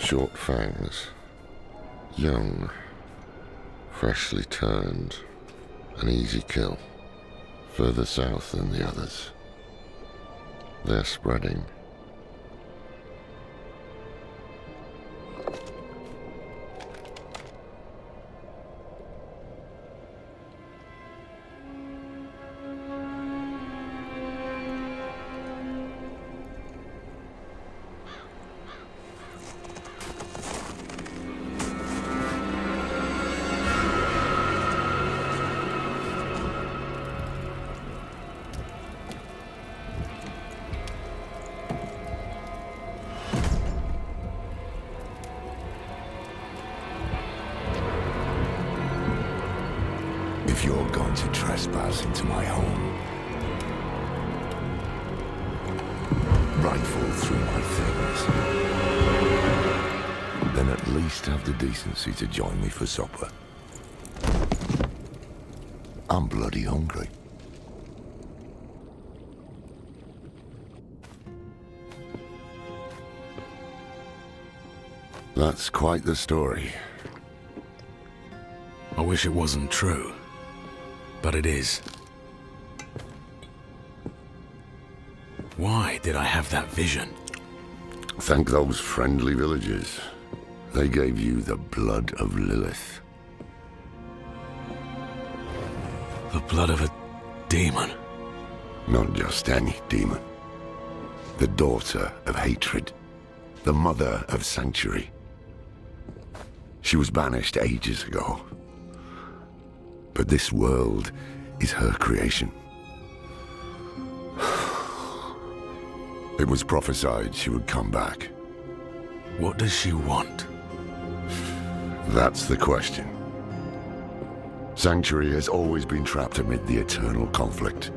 Short fangs. Young. Freshly turned. An easy kill. Further south than the others. They're spreading. If you're going to trespass into my home, rifle through my things, then at least have the decency to join me for supper. I'm bloody hungry. That's quite the story. I wish it wasn't true. But it is. Why did I have that vision? Thank those friendly villagers. They gave you the blood of Lilith. The blood of a demon. Not just any demon. The daughter of hatred. The mother of sanctuary. She was banished ages ago. But this world is her creation. It was prophesied she would come back. What does she want? That's the question. Sanctuary has always been trapped amid the eternal conflict.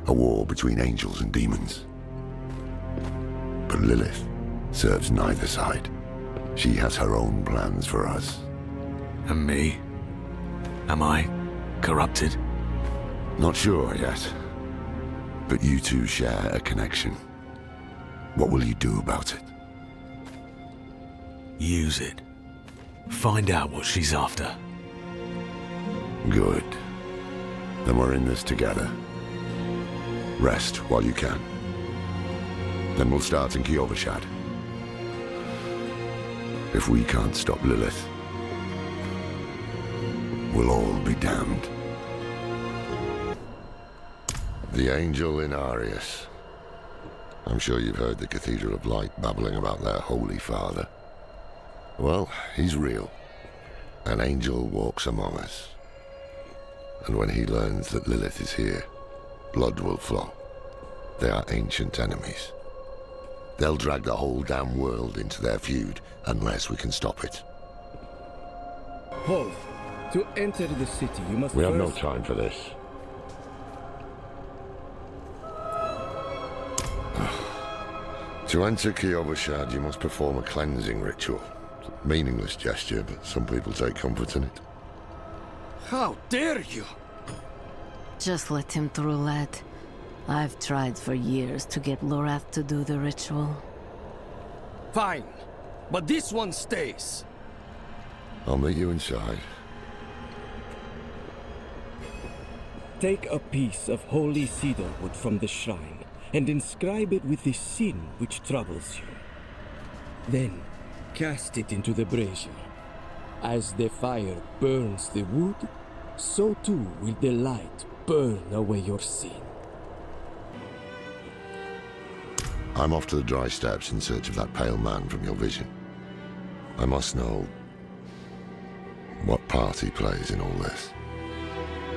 A war between angels and demons. But Lilith serves neither side. She has her own plans for us. And me? Am I corrupted? Not sure yet. But you two share a connection. What will you do about it? Use it. Find out what she's after. Good. Then we're in this together. Rest while you can. Then we'll start in Kiovashad. If we can't stop Lilith, we'll all be damned. The angel in Arius. I'm sure you've heard the Cathedral of Light babbling about their Holy Father. Well, he's real. An angel walks among us. And when he learns that Lilith is here, blood will flow. They are ancient enemies. They'll drag the whole damn world into their feud unless we can stop it. Hold. To enter the city, you must We have no first... time for this. To enter Kiovashad, you must perform a cleansing ritual. Meaningless gesture, but some people take comfort in it. How dare you! Just let him through, lad. I've tried for years to get Lorath to do the ritual. Fine, but this one stays. I'll meet you inside. Take a piece of holy cedar wood from the shrine and inscribe it with the sin which troubles you. Then, cast it into the brazier. As the fire burns the wood, so too will the light burn away your sin. I'm off to the dry steppes in search of that pale man from your vision. I must know what part he plays in all this.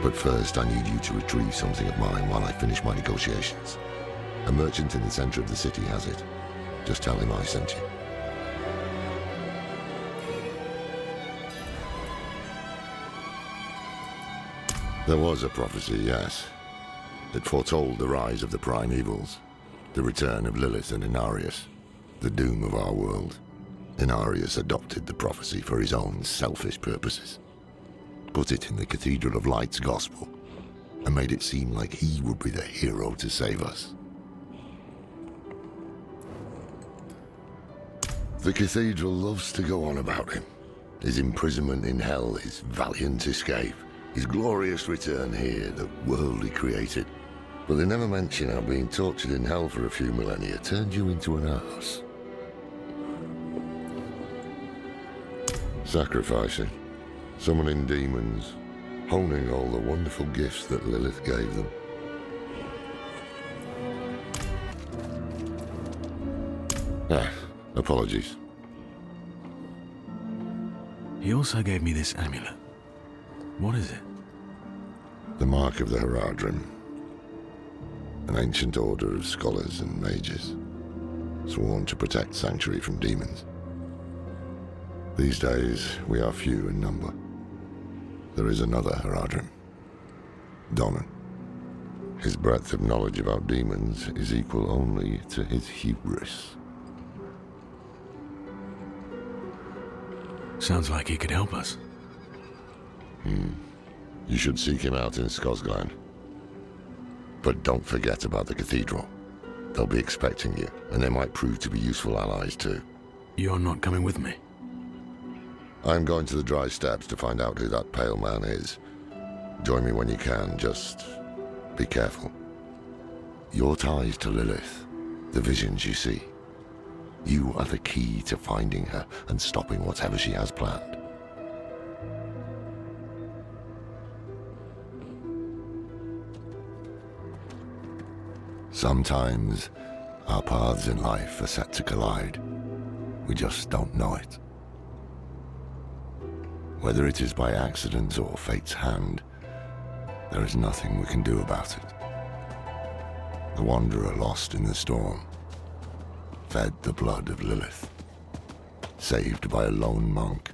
But first, I need you to retrieve something of mine while I finish my negotiations. A merchant in the center of the city has it. Just tell him I sent you. There was a prophecy, yes. It foretold the rise of the prime evils, the return of Lilith and Andariel, the doom of our world. Andariel adopted the prophecy for his own selfish purposes, put it in the Cathedral of Light's gospel, and made it seem like he would be the hero to save us. The cathedral loves to go on about him. His imprisonment in hell, his valiant escape, his glorious return here, the world he created. But they never mention how being tortured in hell for a few millennia turned you into an ass. Sacrificing, summoning demons, honing all the wonderful gifts that Lilith gave them. Apologies. He also gave me this amulet. What is it? The Mark of the Haradrim. An ancient order of scholars and mages, sworn to protect Sanctuary from demons. These days, we are few in number. There is another Haradrim, Donan. His breadth of knowledge about demons is equal only to his hubris. Sounds like he could help us. You should seek him out in Skosglen. But don't forget about the cathedral. They'll be expecting you, and they might prove to be useful allies too. You're not coming with me? I'm going to the Dry Steppes to find out who that pale man is. Join me when you can, just be careful. Your ties to Lilith, the visions you see. You are the key to finding her and stopping whatever she has planned. Sometimes, our paths in life are set to collide. We just don't know it. Whether it is by accident or fate's hand, there is nothing we can do about it. The wanderer lost in the storm, fed the blood of Lilith, saved by a lone monk.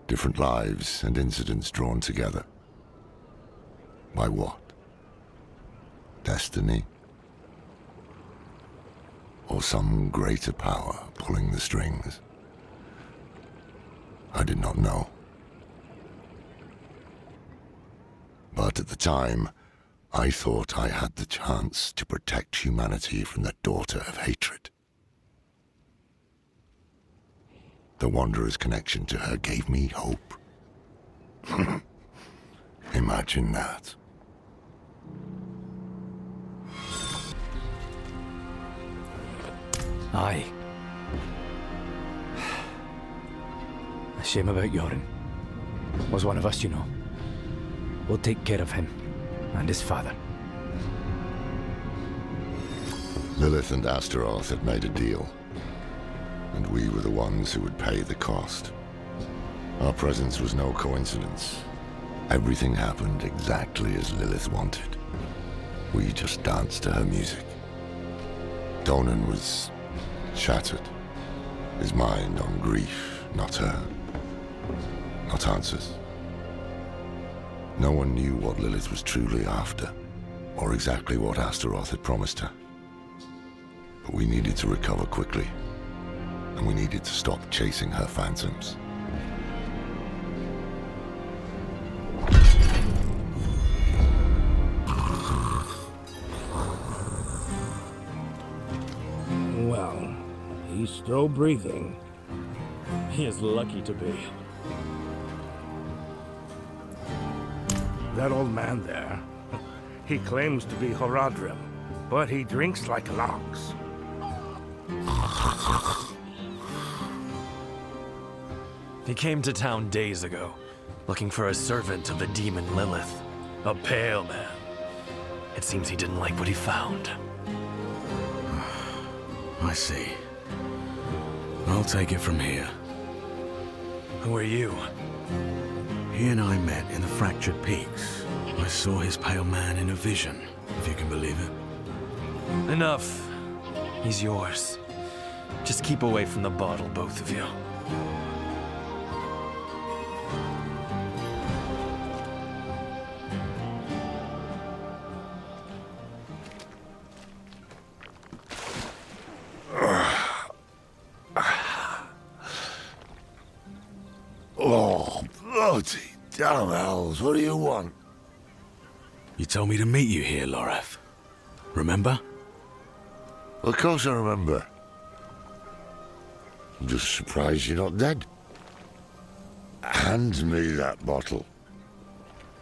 Different lives and incidents drawn together. By what? Destiny? Or some greater power pulling the strings? I did not know. But at the time, I thought I had the chance to protect humanity from the daughter of hatred. The Wanderer's connection to her gave me hope. Imagine that. Aye. A shame about Yorin. Was one of us, you know. We'll take care of him and his father. Lilith and Astaroth had made a deal, and we were the ones who would pay the cost. Our presence was no coincidence. Everything happened exactly as Lilith wanted. We just danced to her music. Donan was shattered, his mind on grief, not her, not answers. No one knew what Lilith was truly after, or exactly what Astaroth had promised her. But we needed to recover quickly, and we needed to stop chasing her phantoms. Well, he's still breathing. He is lucky to be. That old man there, he claims to be Haradrim, but he drinks like an ox. He came to town days ago, looking for a servant of the demon Lilith, a pale man. It seems he didn't like what he found. I see. I'll take it from here. Who are you? He and I met in the Fractured Peaks. I saw his pale man in a vision, if you can believe it. Enough. He's yours. Just keep away from the bottle, both of you. Oh, bloody damn hells, what do you want? You told me to meet you here, Lorath. Remember? Of course I remember. I'm just surprised you're not dead. Hand me that bottle.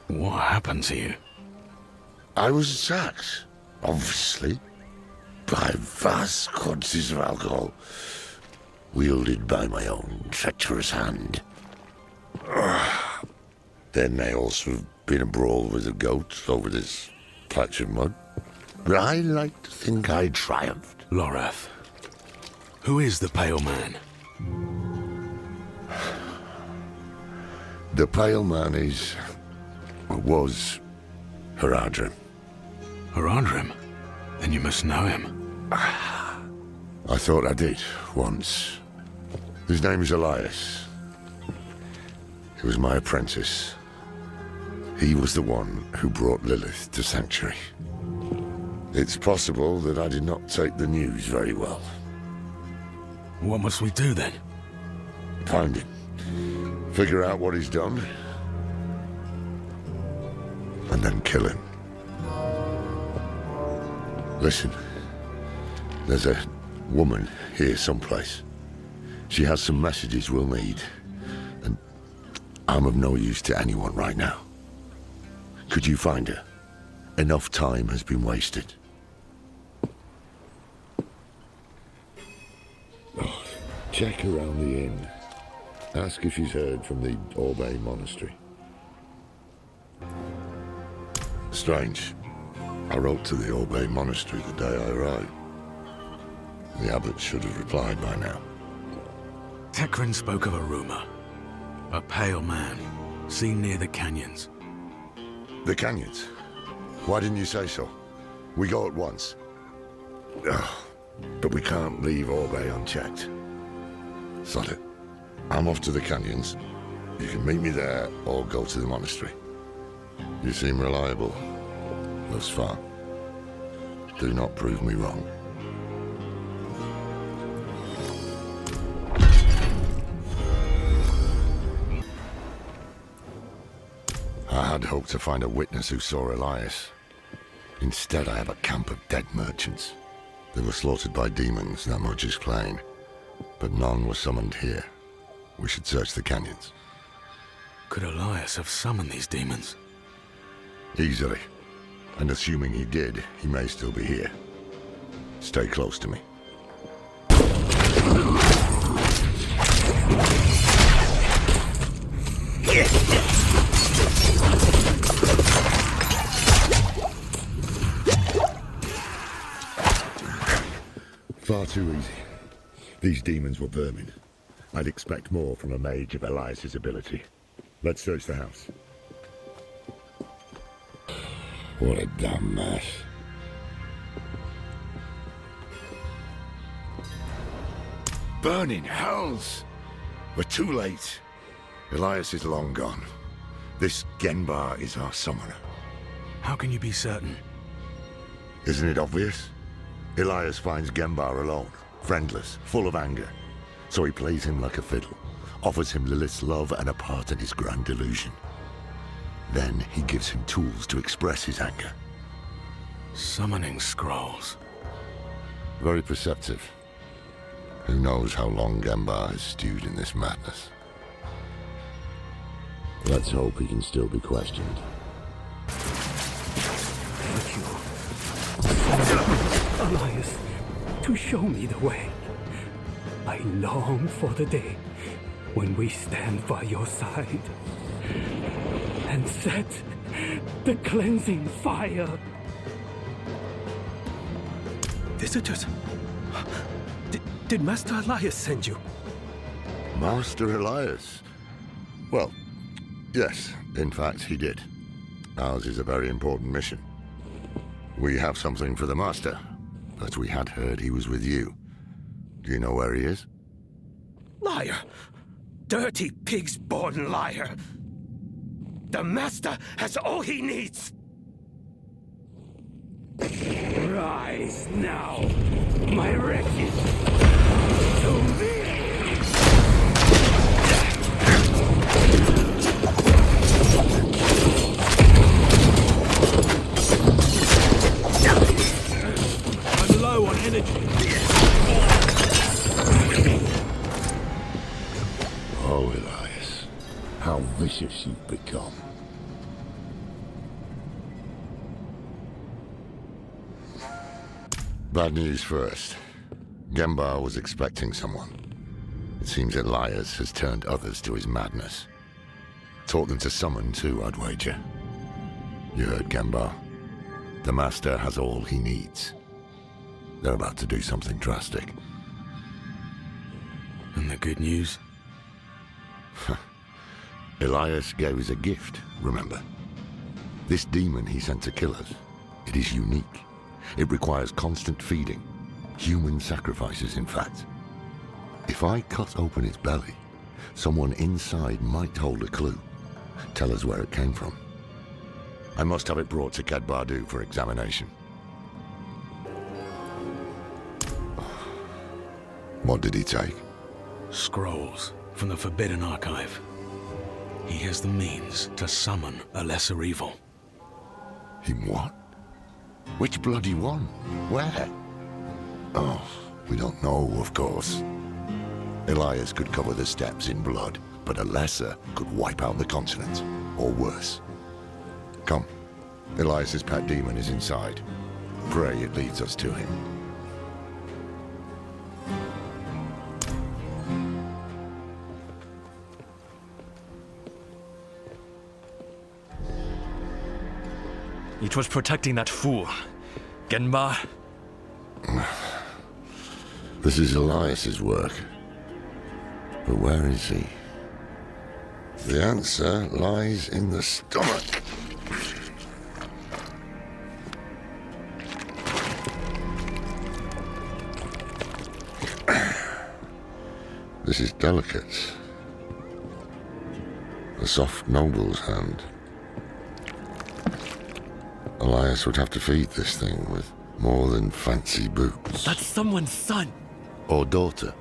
What happened to you? I was attacked, obviously, by vast quantities of alcohol, wielded by my own treacherous hand. There may also have been a brawl with a goat over this patch of mud, but I like to think I triumphed. Lorath. Who is the Pale Man? The Pale Man was Horadrim. Horadrim? Then you must know him. I thought I did, once. His name's Elias. He was my apprentice. He was the one who brought Lilith to Sanctuary. It's possible that I did not take the news very well. What must we do then? Find him. Figure out what he's done. And then kill him. Listen. There's a woman here someplace. She has some messages we'll need. And I'm of no use to anyone right now. Could you find her? Enough time has been wasted. Oh, check around the inn. Ask if she's heard from the Orbe Monastery. Strange. I wrote to the Orbe Monastery the day I arrived. The abbot should have replied by now. Tekrin spoke of a rumor. A pale man, seen near the canyons. The canyons? Why didn't you say so? We go at once. Ugh, but we can't leave Orbe unchecked. Sod it. I'm off to the canyons. You can meet me there or go to the monastery. You seem reliable thus far. Do not prove me wrong. I had hoped to find a witness who saw Elias. Instead, I have a camp of dead merchants. They were slaughtered by demons, that much is plain. But none were summoned here. We should search the canyons. Could Elias have summoned these demons? Easily. And assuming he did, he may still be here. Stay close to me. Far too easy. These demons were vermin. I'd expect more from a mage of Elias's ability. Let's search the house. What a damn mess. Burning hells! We're too late. Elias is long gone. This Genbar is our summoner. How can you be certain? Isn't it obvious? Elias finds Genbar alone, friendless, full of anger. So he plays him like a fiddle, offers him Lilith's love and a part in his grand delusion. Then he gives him tools to express his anger. Summoning scrolls. Very perceptive. Who knows how long Genbar has stewed in this madness? Let's hope he can still be questioned. Thank you, Elias, to show me the way. I long for the day when we stand by your side and set the cleansing fire. Visitors? Did Master Elias send you? Master Elias? Well, yes, in fact, he did. Ours is a very important mission. We have something for the Master, but we had heard he was with you. Do you know where he is? Liar! Dirty pig's-born liar! The Master has all he needs! Rise now, my wreckage, to me! I'm low on energy. vicious you've become. Bad news first. Gembar was expecting someone. It seems Elias has turned others to his madness. Taught them to summon too, I'd wager. You heard Gembar. The Master has all he needs. They're about to do something drastic. And the good news? Elias gave us a gift, remember? This demon he sent to kill us, it is unique. It requires constant feeding. Human sacrifices, in fact. If I cut open its belly, someone inside might hold a clue. Tell us where it came from. I must have it brought to Kedbardu for examination. What did he take? Scrolls from the Forbidden Archive. He has the means to summon a lesser evil. He what? Which bloody one? Where? Oh, we don't know, of course. Elias could cover the steppes in blood, but a lesser could wipe out the continent, or worse. Come, Elias's pet demon is inside. Pray it leads us to him. It was protecting that fool. Genmar. This is Elias's work. But where is he? The answer lies in the stomach. This is delicate. A soft noble's hand. Elias would have to feed this thing with more than fancy boots. That's someone's son. Or daughter.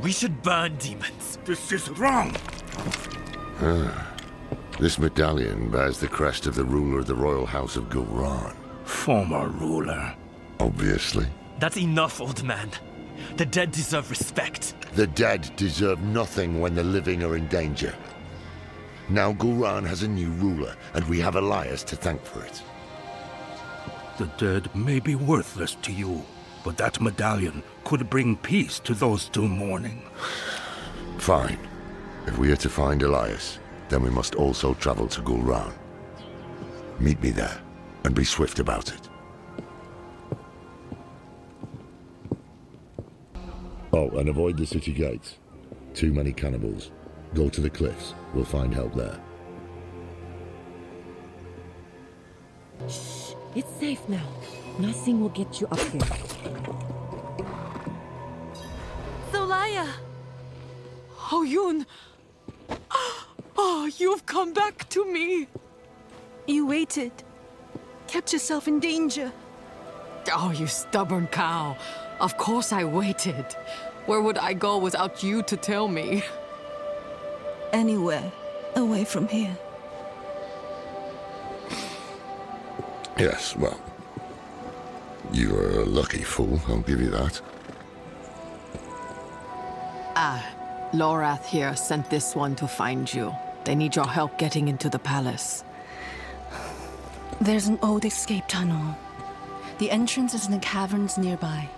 We should burn demons. This is wrong. This medallion bears the crest of the ruler of the royal house of Gulran. Former ruler. Obviously. That's enough, old man. The dead deserve respect. The dead deserve nothing when the living are in danger. Now Gulran has a new ruler, and we have Elias to thank for it. The dead may be worthless to you, but that medallion could bring peace to those still mourning. Fine. If we are to find Elias, then we must also travel to Gulran. Meet me there, and be swift about it. Oh, and avoid the city gates. Too many cannibals. Go to the cliffs. We'll find help there. Shh. It's safe now. Nothing will get you up here. Solaya! Oh, Yun! Oh, you've come back to me! You waited. Kept yourself in danger. Oh, you stubborn cow. Of course I waited. Where would I go without you to tell me? Anywhere away from here. Yes, well, you are a lucky fool, I'll give you that. Lorath here sent this one to find you. They need your help getting into the palace. There's an old escape tunnel. The entrance is in the caverns nearby.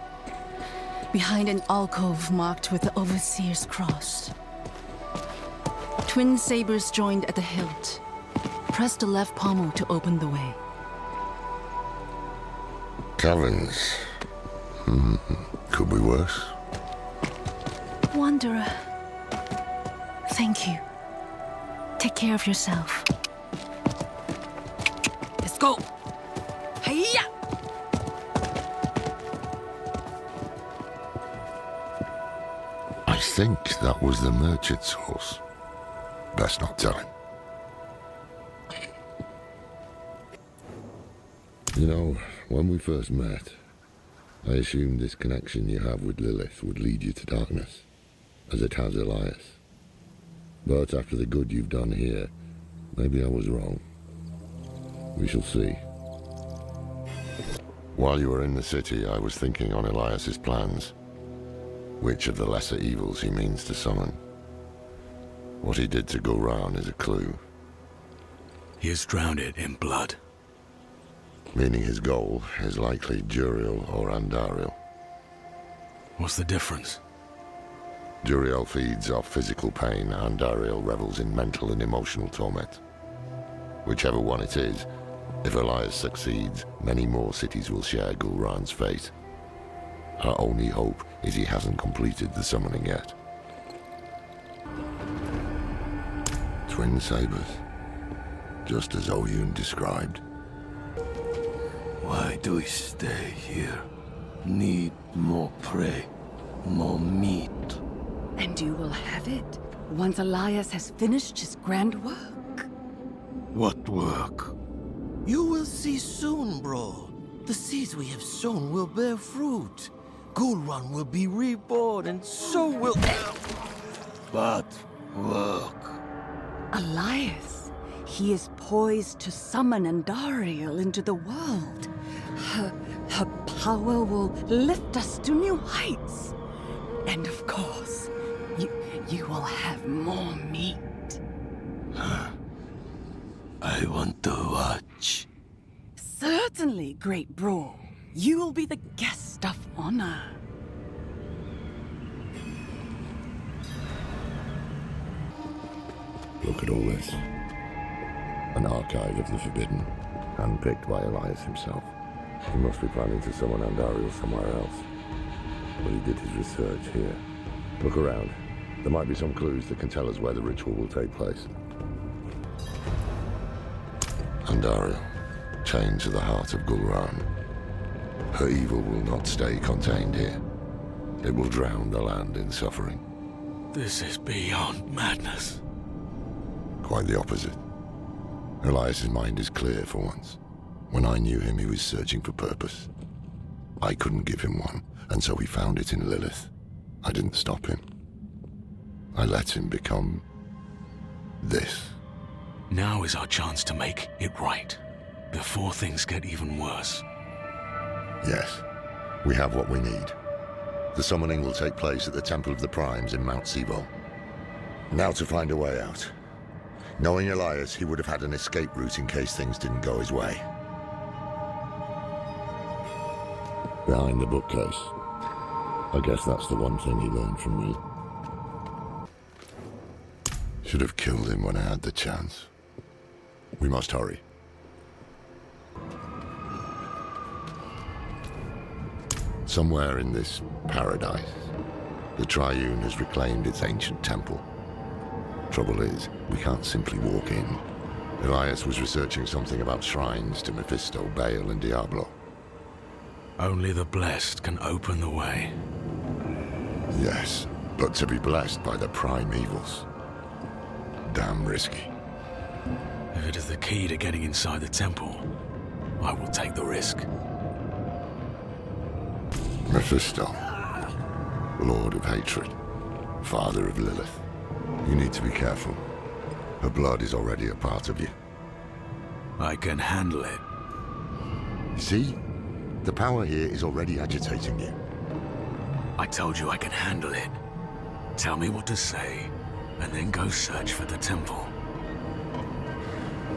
Behind an alcove marked with the Overseer's cross. Twin sabers joined at the hilt. Press the left pommel to open the way. Caverns. Could be worse. Wanderer. Thank you. Take care of yourself. Let's go! Hiya! I think that was the merchant's horse. Best not tell him. You know, when we first met, I assumed this connection you have with Lilith would lead you to darkness, as it has Elias. But after the good you've done here, maybe I was wrong. We shall see. While you were in the city, I was thinking on Elias's plans. Which of the lesser evils he means to summon. What he did to Gulran is a clue. He has drowned it in blood. Meaning his goal is likely Duriel or Andariel. What's the difference? Duriel feeds off physical pain, Andariel revels in mental and emotional torment. Whichever one it is, if Elias succeeds, many more cities will share Gulran's fate. Our only hope is he hasn't completed the summoning yet. Twin sabers, just as Oyun described. Why do we stay here? Need more prey, more meat. And you will have it once Elias has finished his grand work. What work? You will see soon, bro. The seeds we have sown will bear fruit. Gulran will be reborn, and so will... What work? Elias, he is poised to summon Andariel into the world. Her power will lift us to new heights. And of course, you will have more meat. I want to watch. Certainly, great bro. You will be the guest of honor. Look at all this. An archive of the Forbidden, handpicked by Elias himself. He must be planning to summon Andariel somewhere else. But he did his research here. Look around. There might be some clues that can tell us where the ritual will take place. Andariel, chained to the heart of Gulran. Her evil will not stay contained here. It will drown the land in suffering. This is beyond madness. Quite the opposite. Elias's mind is clear for once. When I knew him, he was searching for purpose. I couldn't give him one, and so he found it in Lilith. I didn't stop him. I let him become... this. Now is our chance to make it right, before things get even worse. Yes, we have what we need. The summoning will take place at the Temple of the Primes in Mount Sivo. Now to find a way out. Knowing Elias, he would have had an escape route in case things didn't go his way. Behind the bookcase. I guess that's the one thing he learned from me. Should have killed him when I had the chance. We must hurry. Somewhere in this paradise, the Triune has reclaimed its ancient temple. Trouble is, we can't simply walk in. Elias was researching something about shrines to Mephisto, Baal, and Diablo. Only the blessed can open the way. Yes, but to be blessed by the prime evils. Damn risky. If it is the key to getting inside the temple, I will take the risk. Mephisto, Lord of Hatred, Father of Lilith. You need to be careful. Her blood is already a part of you. I can handle it. See? The power here is already agitating you. I told you I can handle it. Tell me what to say, and then go search for the temple.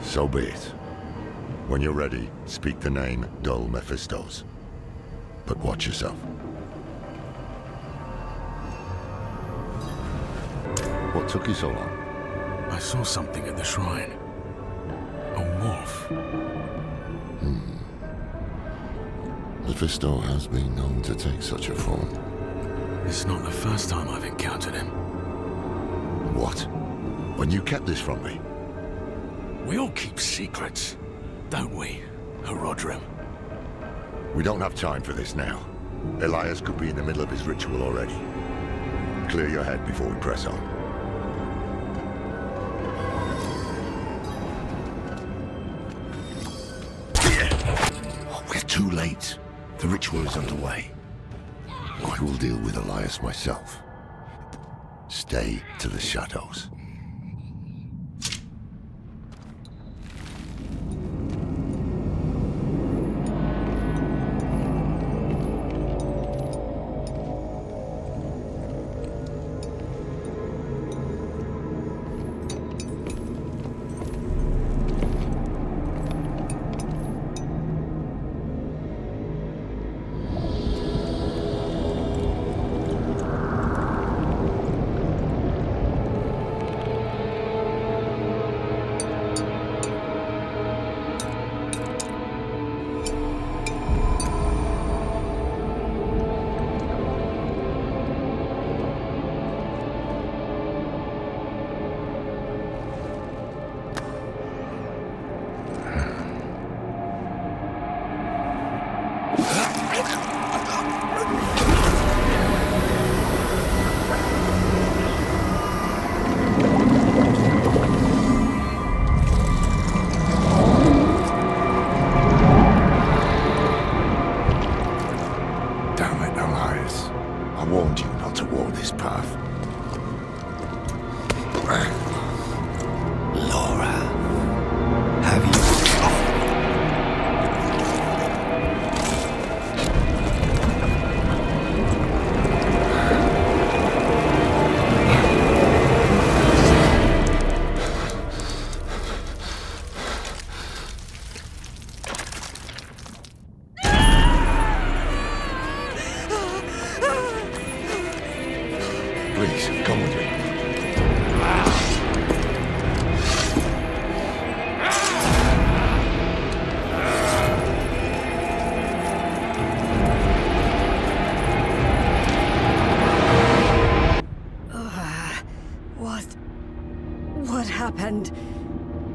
So be it. When you're ready, speak the name Dull Mephistos. But watch yourself. What took you so long? I saw something at the shrine. A wolf. Mephisto has been known to take such a form. It's not the first time I've encountered him. What? When you kept this from me? We all keep secrets, don't we, Herodrim? We don't have time for this now. Elias could be in the middle of his ritual already. Clear your head before we press on. We're too late. The ritual is underway. I will deal with Elias myself. Stay to the shadows. Damn it, Elias. I warned you not to walk this path. Laura, have you... Please, come with me. What happened?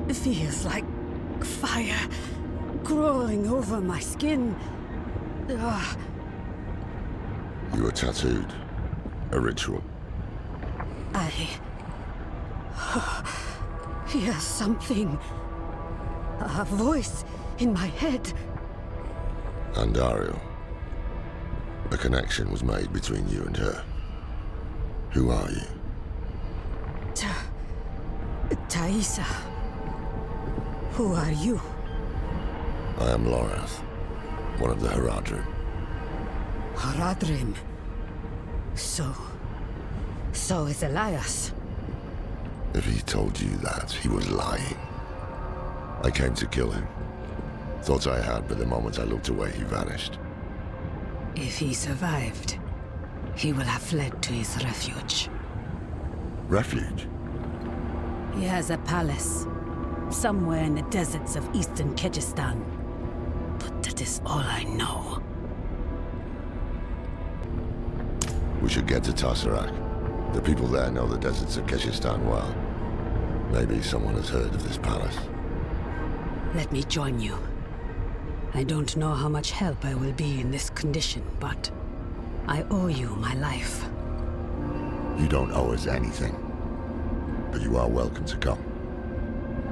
It feels like fire crawling over my skin. Ugh. You were tattooed. A ritual. I hear something. A voice in my head. Andariel. A connection was made between you and her. Who are you? Thaisa. Who are you? I am Lorath, one of the Haradrim. Haradrim. So is Elias. If he told you that, he was lying. I came to kill him. Thought I had, but the moment I looked away, he vanished. If he survived, he will have fled to his refuge. Refuge? He has a palace, somewhere in the deserts of eastern Kyrgyzstan. But that is all I know. We should get to Tarsarak. The people there know the deserts of Kyrgyzstan well. Maybe someone has heard of this palace. Let me join you. I don't know how much help I will be in this condition, but I owe you my life. You don't owe us anything. But you are welcome to come.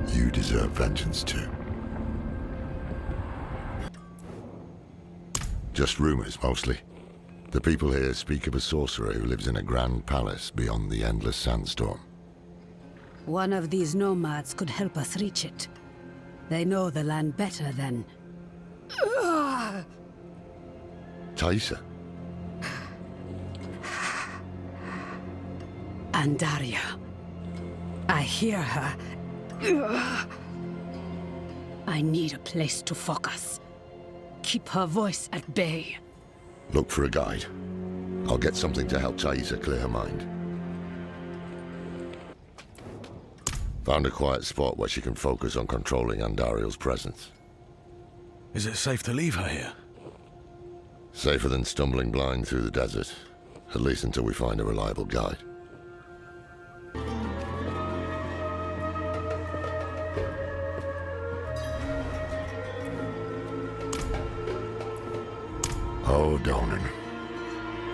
You deserve vengeance too. Just rumors, mostly. The people here speak of a sorcerer who lives in a grand palace beyond the endless sandstorm. One of these nomads could help us reach it. They know the land better than... Thaisa? Andariel. I hear her. I need a place to focus. Keep her voice at bay. Look for a guide. I'll get something to help Thaisa clear her mind. Found a quiet spot where she can focus on controlling Andariel's presence. Is it safe to leave her here? Safer than stumbling blind through the desert. At least until we find a reliable guide. Oh, Donan.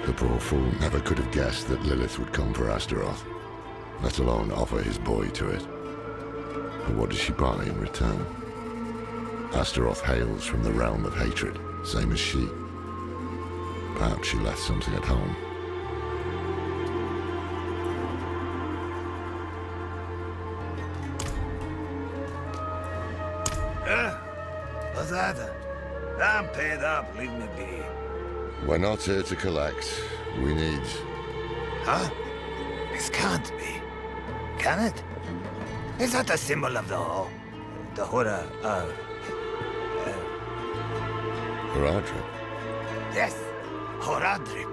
The poor fool never could have guessed that Lilith would come for Astaroth, let alone offer his boy to it. But what does she buy in return? Astaroth hails from the realm of hatred, same as she. Perhaps she left something at home. What's that? I'm paid up, leave me be. We're not here to collect. We need... Huh? This can't be. Can it? Is that the symbol of the Hura, Haradrim? Yes, Horadrim.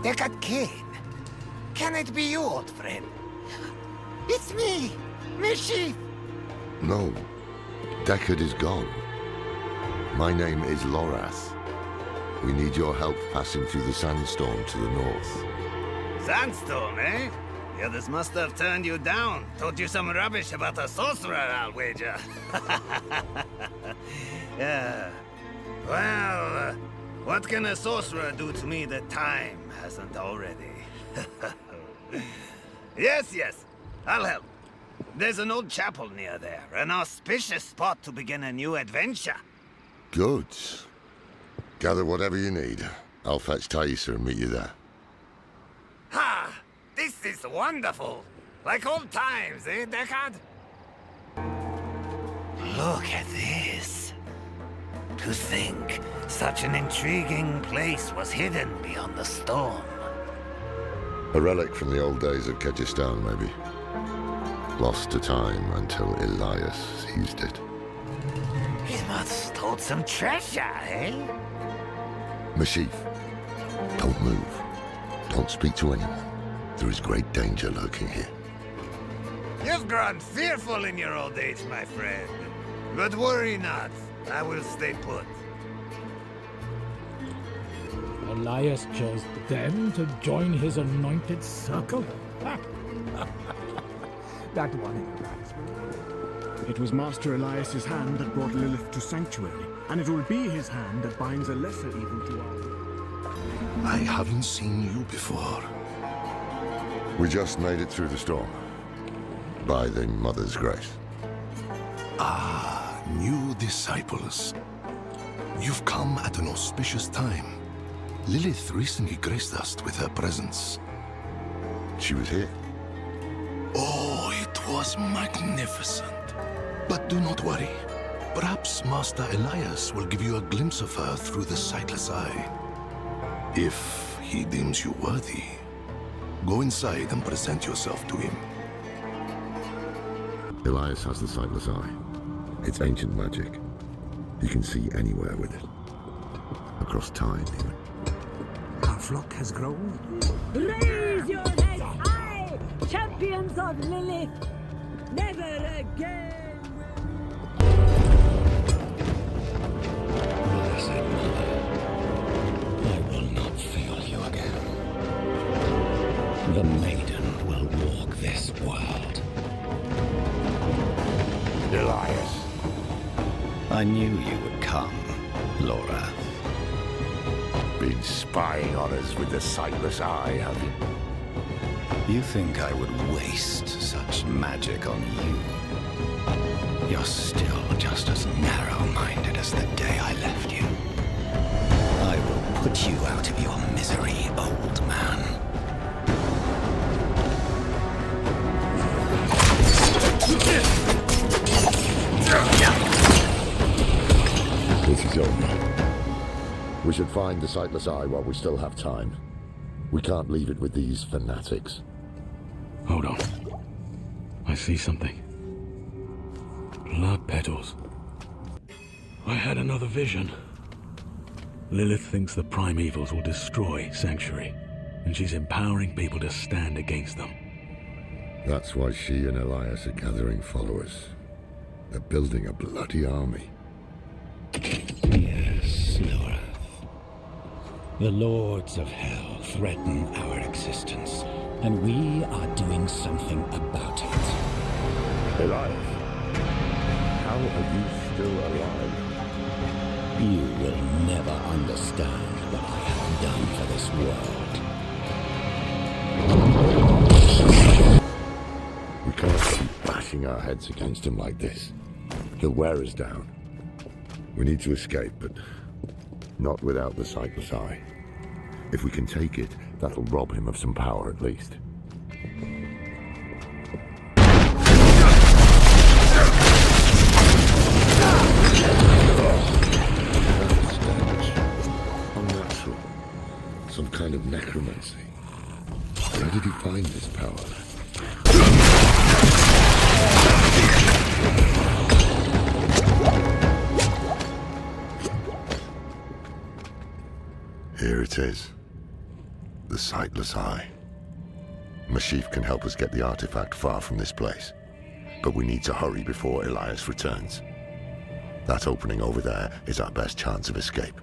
Dekat Kane. Can it be you, old friend? It's me, Mischief. No. Deckard is gone. My name is Lorath. We need your help passing through the sandstorm to the north. Sandstorm, eh? The others must have turned you down. Told you some rubbish about a sorcerer, I'll wager. Yeah. Well, What can a sorcerer do to me that time hasn't already? Yes, I'll help. There's an old chapel near there, an auspicious spot to begin a new adventure. Good. Gather whatever you need. I'll fetch Thaisa and meet you there. Ha! This is wonderful! Like old times, eh, Deckard? Look at this. To think such an intriguing place was hidden beyond the storm. A relic from the old days of Kyrgyzstan, maybe. Lost to time until Elias seized it. He must hold some treasure, eh? Mashif, don't move. Don't speak to anyone. There is great danger lurking here. You've grown fearful in your old age, my friend. But worry not. I will stay put. Elias chose them to join his anointed circle? That one reminds me. It was Master Elias's hand that brought Lilith to Sanctuary, and it will be his hand that binds a lesser evil to our... I haven't seen you before. We just made it through the storm. By the Mother's grace. Ah, new disciples. You've come at an auspicious time. Lilith recently graced us with her presence. She was here? Oh, it was magnificent. But do not worry. Perhaps Master Elias will give you a glimpse of her through the Sightless Eye. If he deems you worthy, go inside and present yourself to him. Elias has the Sightless Eye. It's ancient magic. You can see anywhere with it. Across time, even. Our flock has grown. Raise your heads high, champions of Lilith! Never again Blessed Mother, I will not fail you again. The maiden will walk this world. Elias. I knew you would come, Lorath. Been spying on us with the Sightless Eye, have you? You think I would waste such magic on you? You're still just as narrow-minded as the day I left you. I will put you out of your misery, old man. This is over. We should find the Sightless Eye while we still have time. We can't leave it with these fanatics. Hold on. I see something. Blood petals. I had another vision. Lilith thinks the primevals will destroy Sanctuary, and she's empowering people to stand against them. That's why she and Elias are gathering followers. They're building a bloody army. Yes, Lorath. The Lords of Hell threaten our existence, and we are doing something about it. Elias, how are you still alive? You will never understand what I have done for this world. We can't keep bashing our heads against him like this. He'll wear us down. We need to escape, but not without the Sightless Eye. If we can take it, that'll rob him of some power at least. Unnatural. Some kind of necromancy. Where did he find this power? Here it is. The Sightless Eye. Mashif can help us get the artifact far from this place. But we need to hurry before Elias returns. That opening over there is our best chance of escape.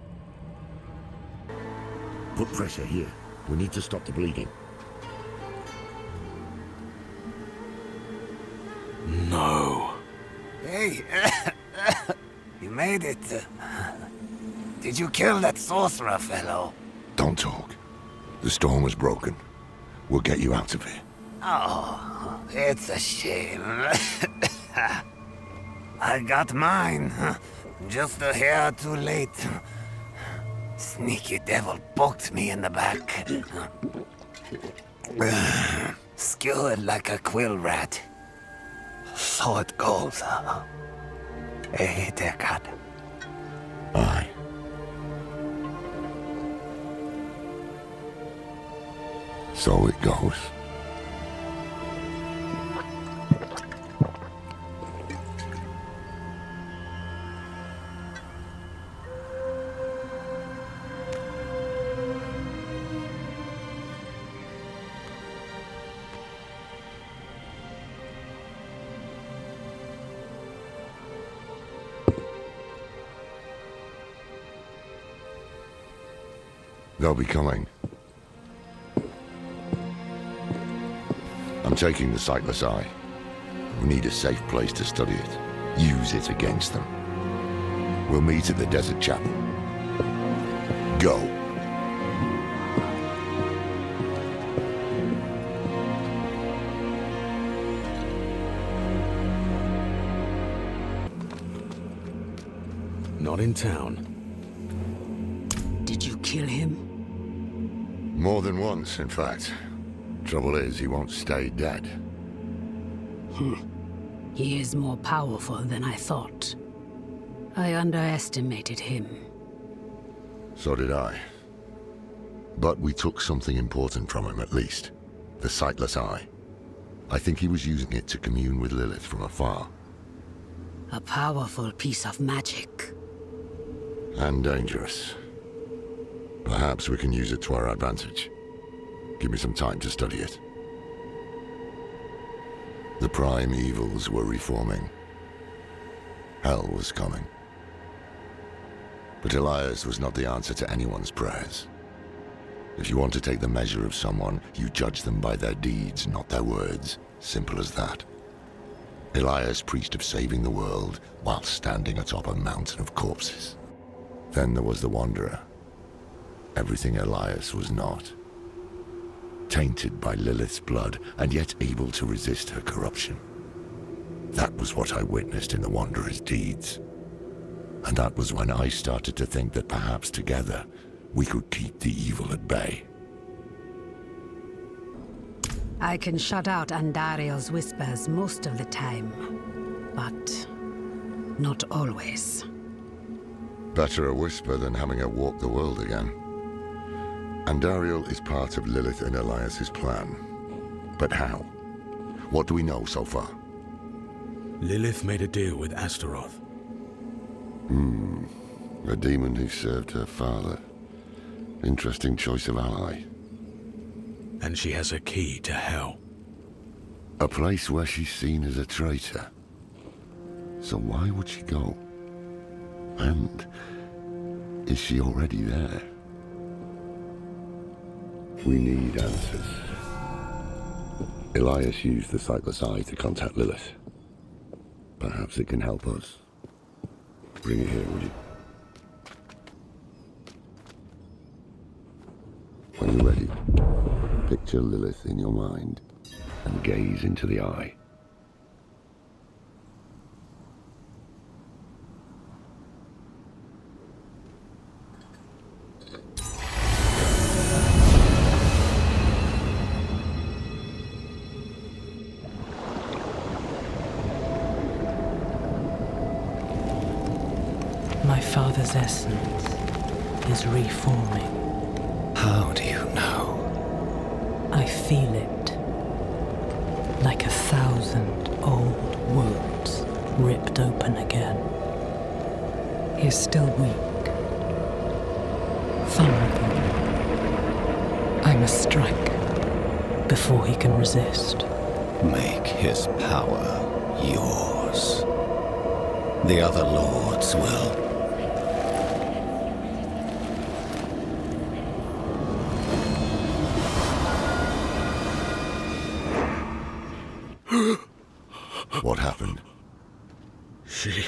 Put pressure here. We need to stop the bleeding. No. Hey, you made it. Did you kill that sorcerer fellow? Don't talk. The storm has broken. We'll get you out of here. Oh, it's a shame. I got mine. Just a hair too late. Sneaky devil poked me in the back. Skewered like a quill rat. So it goes. Deckard. Aye. So it goes. They'll be coming. I'm taking the Sightless Eye. We need a safe place to study it. Use it against them. We'll meet at the Desert Chapel. Go. Not in town. Did you kill him? More than once, in fact. Trouble is, he won't stay dead. He is more powerful than I thought. I underestimated him. So did I. But we took something important from him, at least. The Sightless Eye. I think he was using it to commune with Lilith from afar. A powerful piece of magic. And dangerous. Perhaps we can use it to our advantage. Give me some time to study it. The prime evils were reforming. Hell was coming. But Elias was not the answer to anyone's prayers. If you want to take the measure of someone, you judge them by their deeds, not their words. Simple as that. Elias preached of saving the world while standing atop a mountain of corpses. Then there was the Wanderer. Everything Elias was not. Tainted by Lilith's blood, and yet able to resist her corruption. That was what I witnessed in the Wanderer's deeds. And that was when I started to think that perhaps together, we could keep the evil at bay. I can shut out Andariel's whispers most of the time, but not always. Better a whisper than having her walk the world again. Andariel is part of Lilith and Elias's plan. But how? What do we know so far? Lilith made a deal with Astaroth. A demon who served her father. Interesting choice of ally. And she has a key to hell. A place where she's seen as a traitor. So why would she go? And is she already there? We need answers. Elias used the Sightless Eye to contact Lilith. Perhaps it can help us. Bring it here, would you? When you're ready, picture Lilith in your mind and gaze into the eye. My father's essence is reforming. How do you know? I feel it. Like 1,000 old wounds ripped open again. He is still weak. Vulnerable. I must strike before he can resist. Make his power yours. The other lords will. What happened? She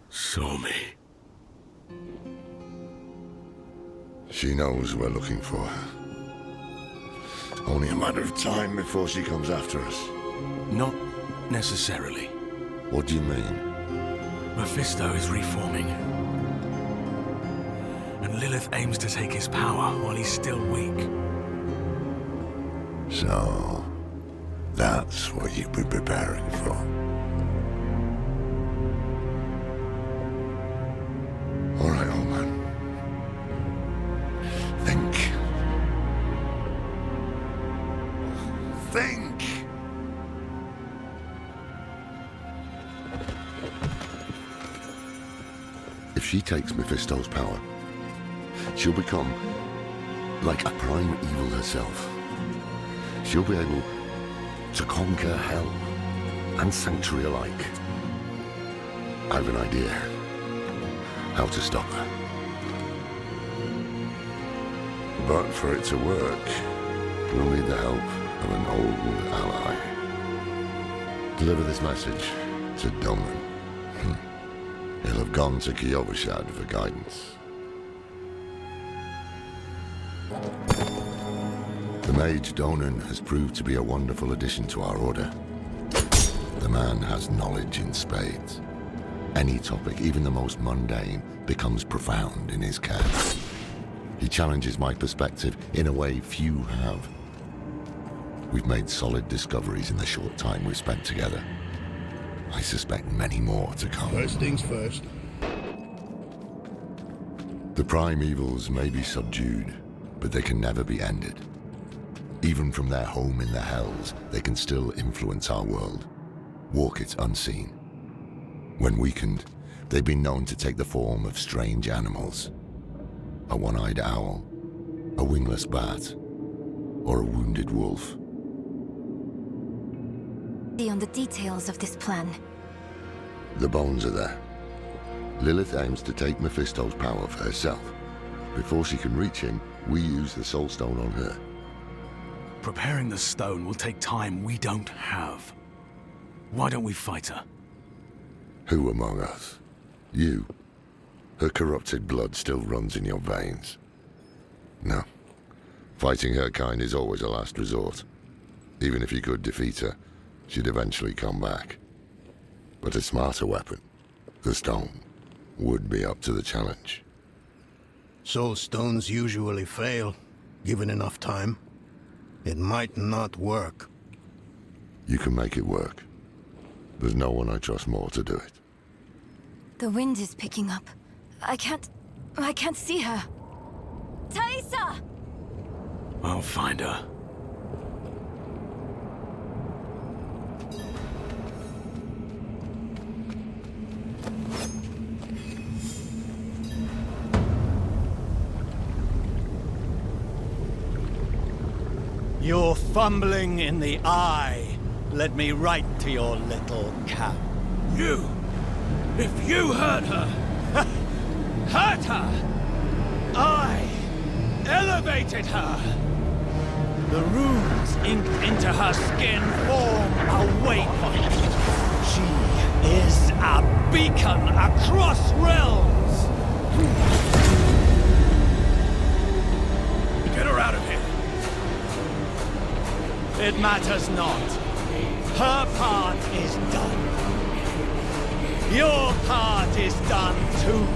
saw me. She knows we're looking for her. Only a matter of time before she comes after us. Not necessarily. What do you mean? Mephisto is reforming. And Lilith aims to take his power while he's still weak. So, that's what you've been preparing for. All right, old man. Think. Think! If she takes Mephisto's power, she'll become like a prime evil herself. She'll be able to conquer hell and sanctuary alike. I have an idea how to stop her. But for it to work, we'll need the help of an old ally. Deliver this message to Donan. He'll have gone to Kiyovershad for guidance. The mage Donan has proved to be a wonderful addition to our order. The man has knowledge in spades. Any topic, even the most mundane, becomes profound in his care. He challenges my perspective in a way few have. We've made solid discoveries in the short time we've spent together. I suspect many more to come. First things first. The prime evils may be subdued, but they can never be ended. Even from their home in the hells, they can still influence our world, walk it unseen. When weakened, they've been known to take the form of strange animals. A one-eyed owl, a wingless bat, or a wounded wolf. On the details of this plan. The bones are there. Lilith aims to take Mephisto's power for herself. Before she can reach him, we use the Soul Stone on her. Preparing the stone will take time we don't have. Why don't we fight her? Who among us? You. Her corrupted blood still runs in your veins. No. Fighting her kind is always a last resort. Even if you could defeat her, she'd eventually come back. But a smarter weapon, the stone, would be up to the challenge. Soul stones usually fail, given enough time. It might not work. You can make it work. There's no one I trust more to do it. The wind is picking up. I can't see her. Thaisa! I'll find her. Your fumbling in the eye led me right to your little cow. You! If you hurt her! Hurt her! I elevated her! The runes inked into her skin form a waypoint. She is a beacon across realms! Get her out of here! It matters not. Her part is done. Your part is done too.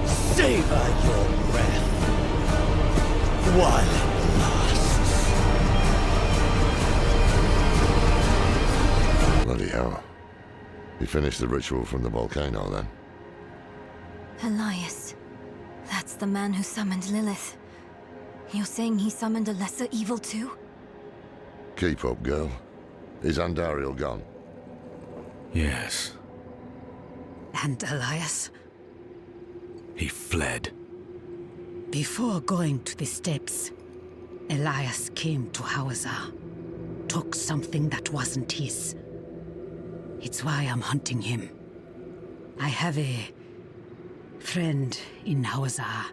Savor your breath while it lasts. Bloody hell. You finished the ritual from the volcano, then? Elias. That's the man who summoned Lilith. You're saying he summoned a lesser evil too? Keep up, girl. Is Andariel gone? Yes. And Elias? He fled. Before going to the steps, Elias came to Hawazar, took something that wasn't his. It's why I'm hunting him. I have a friend in Hawazar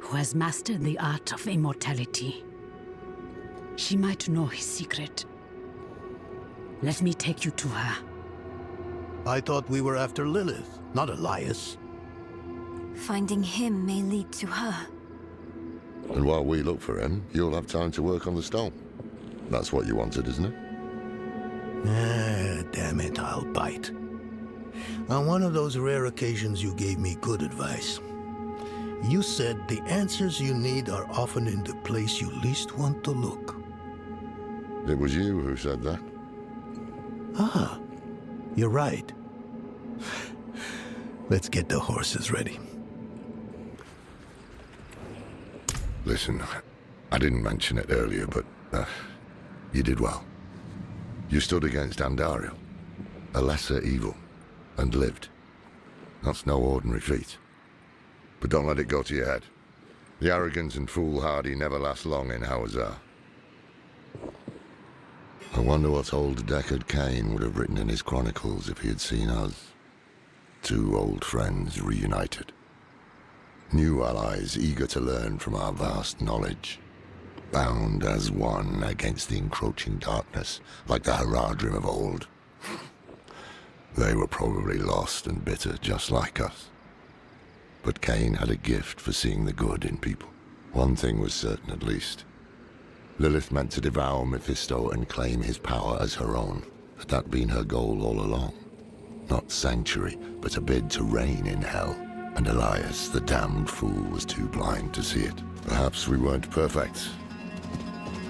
who has mastered the art of immortality. She might know his secret. Let me take you to her. I thought we were after Lilith, not Elias. Finding him may lead to her. And while we look for him, you'll have time to work on the stone. That's what you wanted, isn't it? Ah, damn it, I'll bite. On one of those rare occasions you gave me good advice. You said the answers you need are often in the place you least want to look. It was you who said that. Ah, you're right. Let's get the horses ready. Listen, I didn't mention it earlier, but you did well. You stood against Andariel, a lesser evil, and lived. That's no ordinary feat. But don't let it go to your head. The arrogance and foolhardy never last long in Hawazar. I wonder what old Deckard Cain would have written in his chronicles if he had seen us. Two old friends reunited. New allies eager to learn from our vast knowledge. Bound as one against the encroaching darkness, like the Haradrim of old. They were probably lost and bitter, just like us. But Cain had a gift for seeing the good in people. One thing was certain, at least. Lilith meant to devour Mephisto and claim his power as her own. Had that been her goal all along? Not sanctuary, but a bid to reign in hell. And Elias, the damned fool, was too blind to see it. Perhaps we weren't perfect,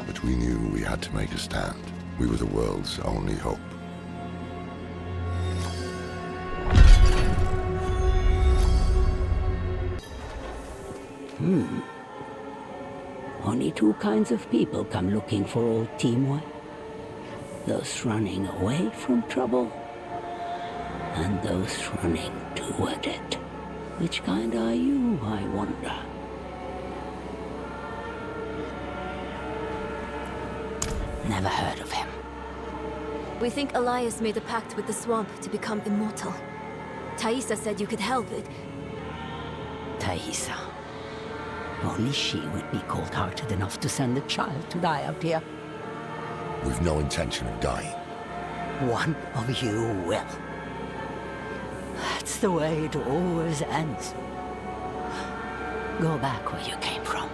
but we knew we had to make a stand. We were the world's only hope. Only two kinds of people come looking for old Timoy. Those running away from trouble, and those running toward it. Which kind are you, I wonder? Never heard of him. We think Elias made a pact with the swamp to become immortal. Thaisa said you could help it. Thaisa. Only she would be cold-hearted enough to send a child to die out here. We've no intention of dying. One of you will. That's the way it always ends. Go back where you came from.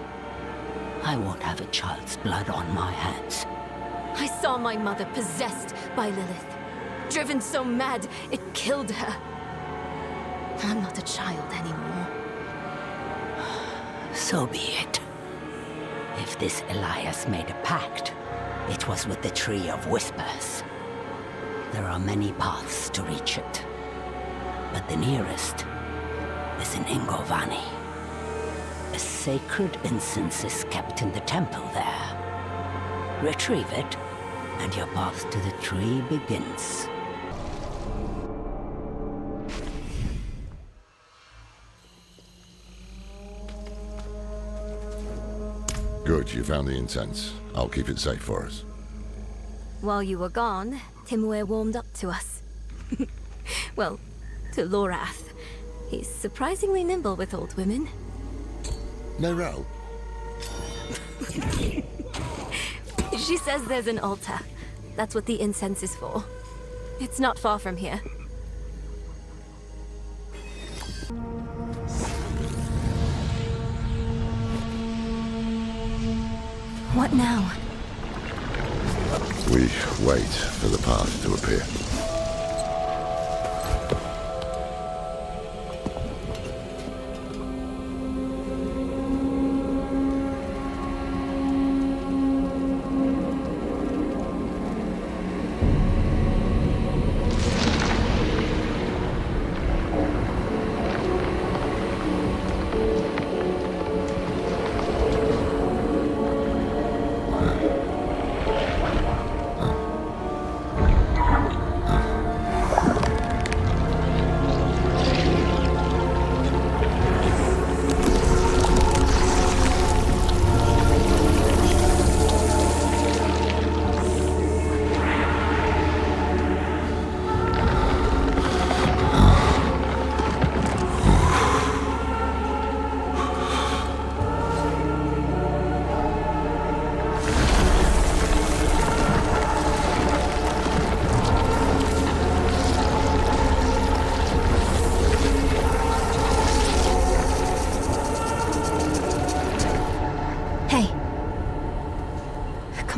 I won't have a child's blood on my hands. I saw my mother possessed by Lilith. Driven so mad, it killed her. I'm not a child anymore. So be it. If this Elias made a pact, it was with the Tree of Whispers. There are many paths to reach it, but the nearest is in Ingovani. A sacred incense is kept in the temple there. Retrieve it, and your path to the tree begins. Good, you found the incense. I'll keep it safe for us. While you were gone, Timur warmed up to us. Well, to Lorath. He's surprisingly nimble with old women. No row? She says there's an altar. That's what the incense is for. It's not far from here. What now? We wait for the path to appear.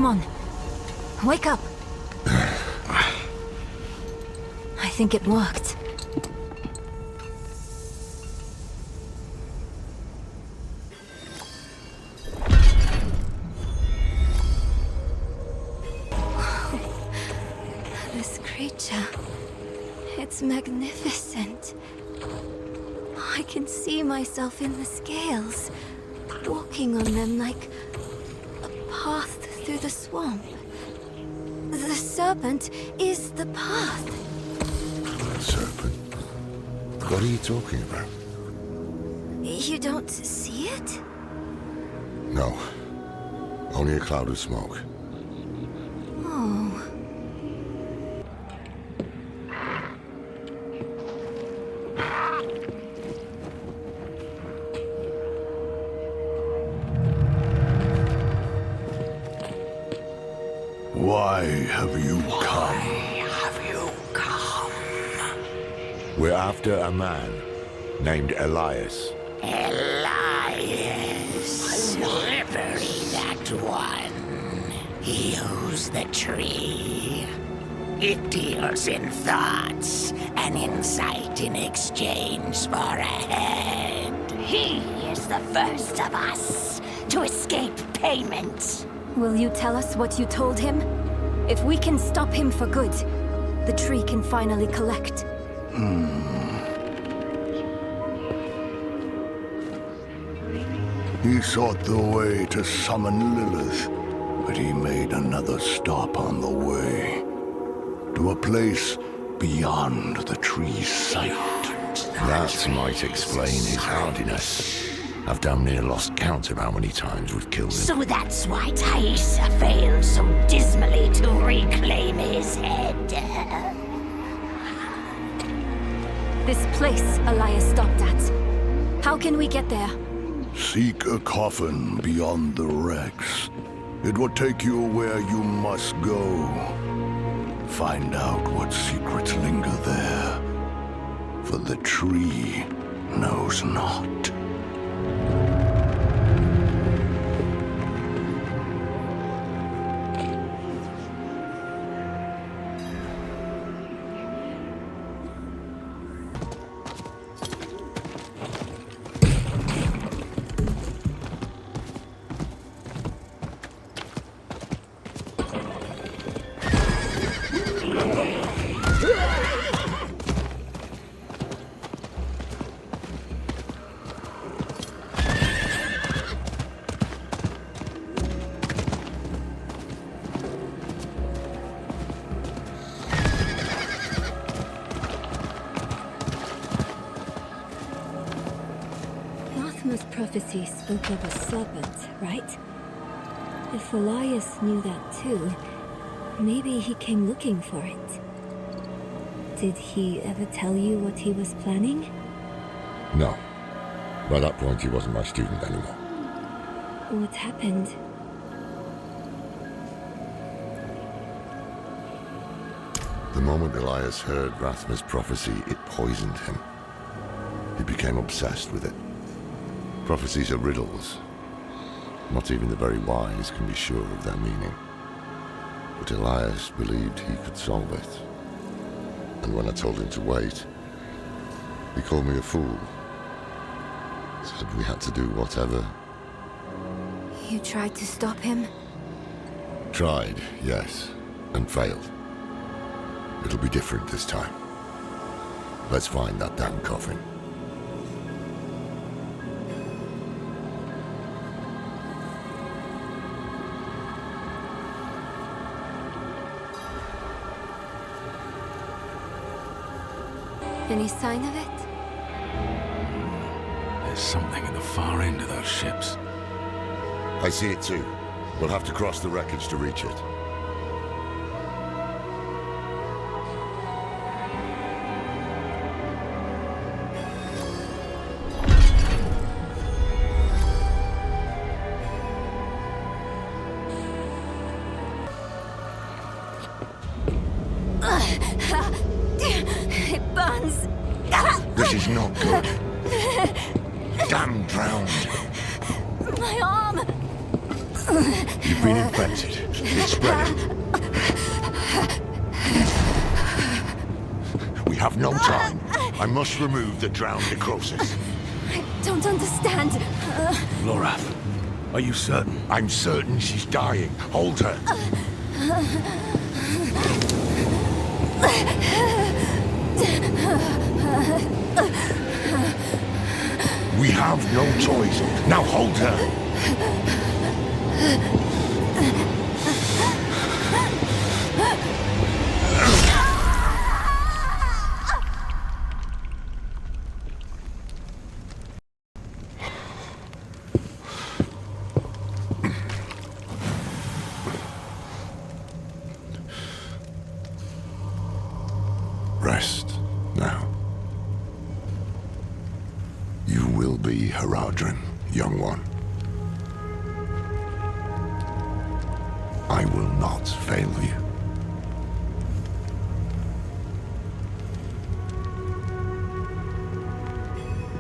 Come on. Wake up. I think it worked. This creature. It's magnificent. I can see myself in the scales, walking on them like a path through the swamp. The serpent is the path. Serpent? What are you talking about? You don't see it? No. Only a cloud of smoke. Oh. Why have you come? We're after a man named Elias. Elias. Slippery, that one. He owns the tree. It deals in thoughts and insight in exchange for a head. He is the first of us to escape payment. Will you tell us what you told him? If we can stop him for good, the tree can finally collect. He sought the way to summon Lilith, but he made another stop on the way. To a place beyond the tree's sight. That might explain his hardiness. I've damn near lost count of how many times we've killed him. So that's why Thaisa failed so dismally to reclaim his head. This place Elias stopped at. How can we get there? Seek a coffin beyond the wrecks. It will take you where you must go. Find out what secrets linger there. For the tree knows not. Prophecy spoke of a serpent, right? If Elias knew that too, maybe he came looking for it. Did he ever tell you what he was planning? No. By that point, he wasn't my student anymore. What happened? The moment Elias heard Rathma's prophecy, it poisoned him. He became obsessed with it. Prophecies are riddles. Not even the very wise can be sure of their meaning. But Elias believed he could solve it. And when I told him to wait, he called me a fool. Said we had to do whatever. You tried to stop him? Tried, yes, and failed. It'll be different this time. Let's find that damn coffin. Any sign of it? There's something at the far end of those ships. I see it too. We'll have to cross the wreckage to reach it. It burns. This is not good. Damn drowned. My arm! You've been infected. It's spreading. We have no time. I must remove the drowned necrosis. I don't understand. Lorath, are you certain? I'm certain she's dying. Hold her. We have no choice. Now hold her. Rest now. You will be Haradrim, young one. I will not fail you.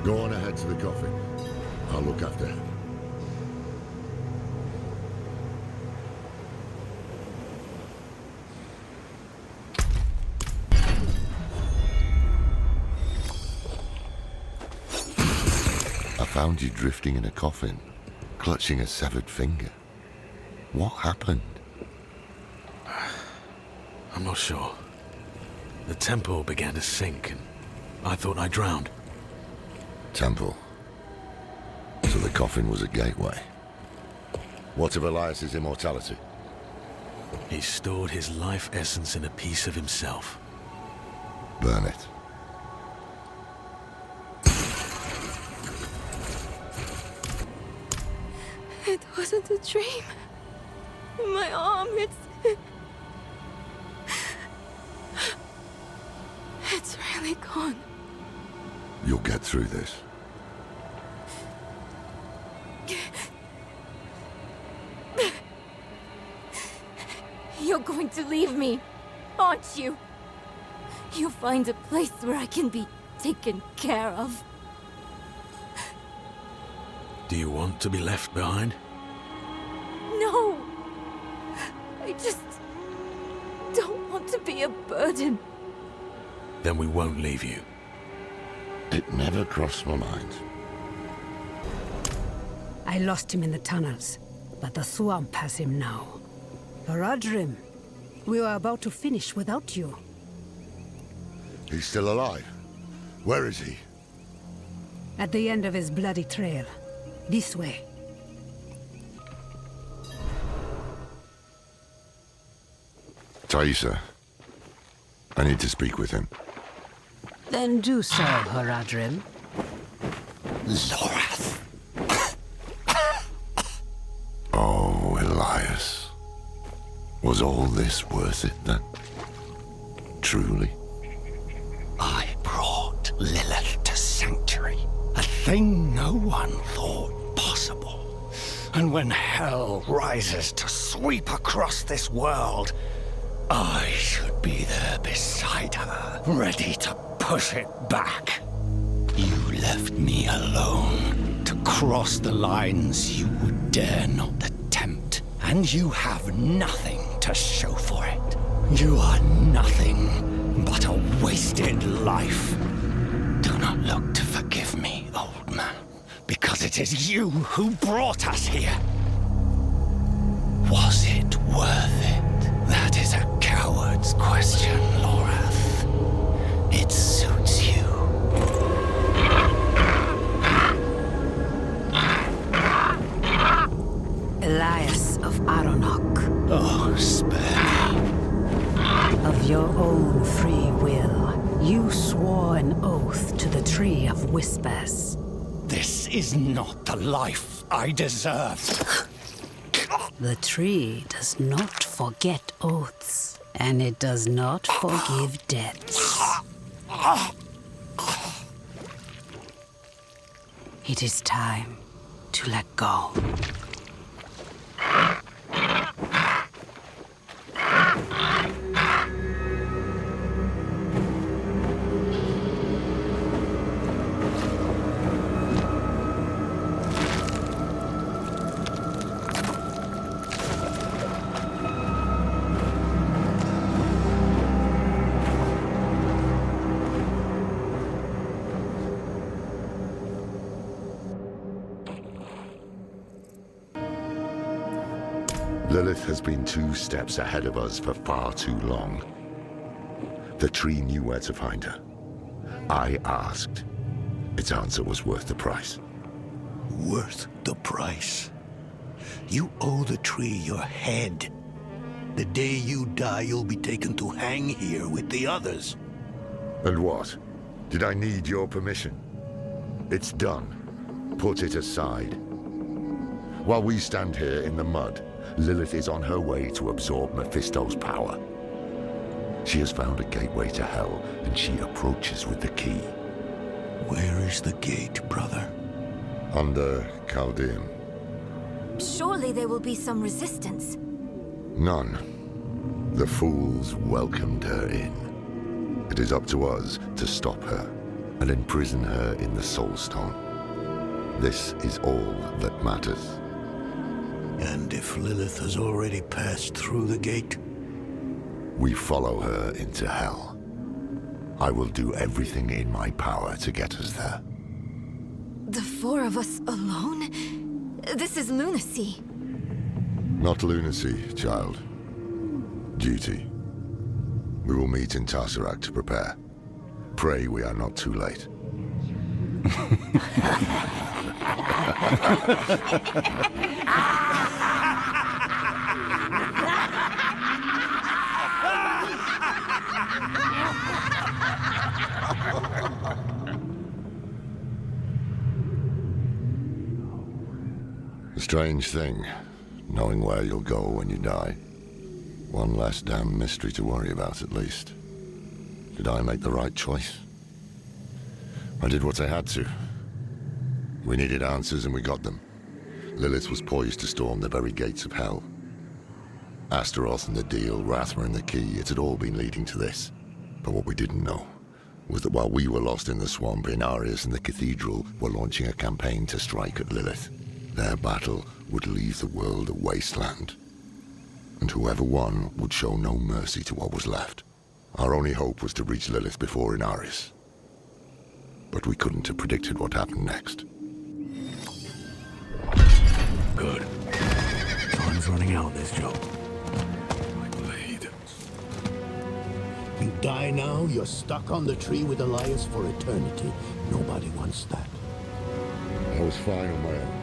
Go on ahead to the coffin. I'll look after her. I found you drifting in a coffin, clutching a severed finger. What happened? I'm not sure. The temple began to sink, and I thought I drowned. Temple. So the coffin was a gateway. What of Elias's immortality? He stored his life essence in a piece of himself. Burn it. It wasn't a dream. My arm, it's really gone. You'll get through this. You're going to leave me, aren't you? You'll find a place where I can be taken care of. Do you want to be left behind? No! I just don't want to be a burden. Then we won't leave you. It never crossed my mind. I lost him in the tunnels, but the swamp has him now. Haradrim, we were about to finish without you. He's still alive? Where is he? At the end of his bloody trail. This way. Thaisa, I need to speak with him. Then do so, Haradrim. Lorath. Oh, Elias. Was all this worth it then? Truly? I brought Lilith to Sanctuary, a thing no one thought possible. And when hell rises to sweep across this world, I should be there beside her, ready to push it back. You left me alone to cross the lines you would dare not attempt, and you have nothing to show for it. You are nothing but a wasted life. Do not look to forgive me, old man, because it is you who brought us here. Was it worth it? That is a coward's question, Lorath. It suits you. Elias of Aronok. Oh, spare me. Of your own free will, you swore an oath to the Tree of Whispers. This is not the life I deserve. The tree does not forget oaths, and it does not forgive debts. It is time to let go. Lilith has been 2 steps ahead of us for far too long. The tree knew where to find her. I asked. Its answer was worth the price. Worth the price? You owe the tree your head. The day you die, you'll be taken to hang here with the others. And what? Did I need your permission? It's done. Put it aside. While we stand here in the mud, Lilith is on her way to absorb Mephisto's power. She has found a gateway to hell, and she approaches with the key. Where is the gate, brother? Under Chaldean. Surely there will be some resistance. None. The fools welcomed her in. It is up to us to stop her and imprison her in the Soul Stone. This is all that matters. And if Lilith has already passed through the gate? We follow her into hell. I will do everything in my power to get us there. The 4 of us alone? This is lunacy. Not lunacy, child. Duty. We will meet in Tesseract to prepare. Pray we are not too late. A strange thing, knowing where you'll go when you die. One less damn mystery to worry about, at least. Did I make the right choice? I did what I had to. We needed answers and we got them. Lilith was poised to storm the very gates of hell. Astaroth and the deal, Rathma and the key, it had all been leading to this. But what we didn't know was that while we were lost in the swamp, Arius and the cathedral were launching a campaign to strike at Lilith. Their battle would leave the world a wasteland. And whoever won would show no mercy to what was left. Our only hope was to reach Lilith before Arius. But we couldn't have predicted what happened next. Good. Time's running out on this job. My blade. You die now, you're stuck on the tree with Elias for eternity. Nobody wants that. I was fine on my own.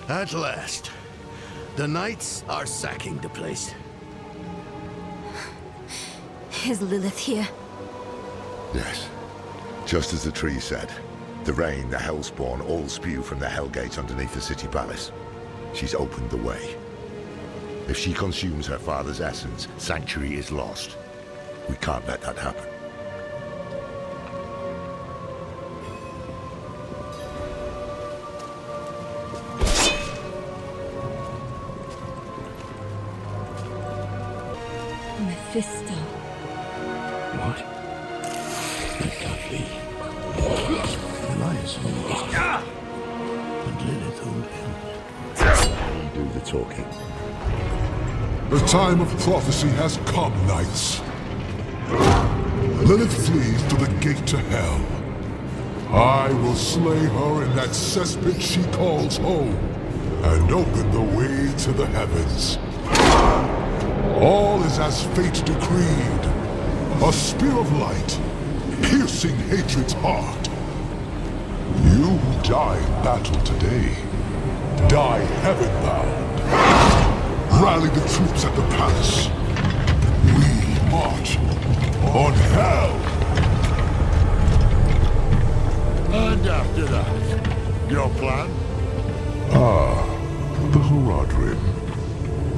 At last. The knights are sacking the place. Is Lilith here? Yes. Just as the tree said. The rain, the Hellspawn, all spew from the Hellgate underneath the city palace. She's opened the way. If she consumes her father's essence, Sanctuary is lost. We can't let that happen. Mephisto. What? That can't be. Elias owns and Lilith owned him. I'll do the talking. The time of prophecy has come, knights. Lilith flees to the gate to hell. I will slay her in that cesspit she calls home, and open the way to the heavens. All is as fate decreed. A spear of light, piercing hatred's heart. You who die in battle today, die heaven-bound. Rally the troops at the palace. We march on hell. And after that, your plan? The Horadrim.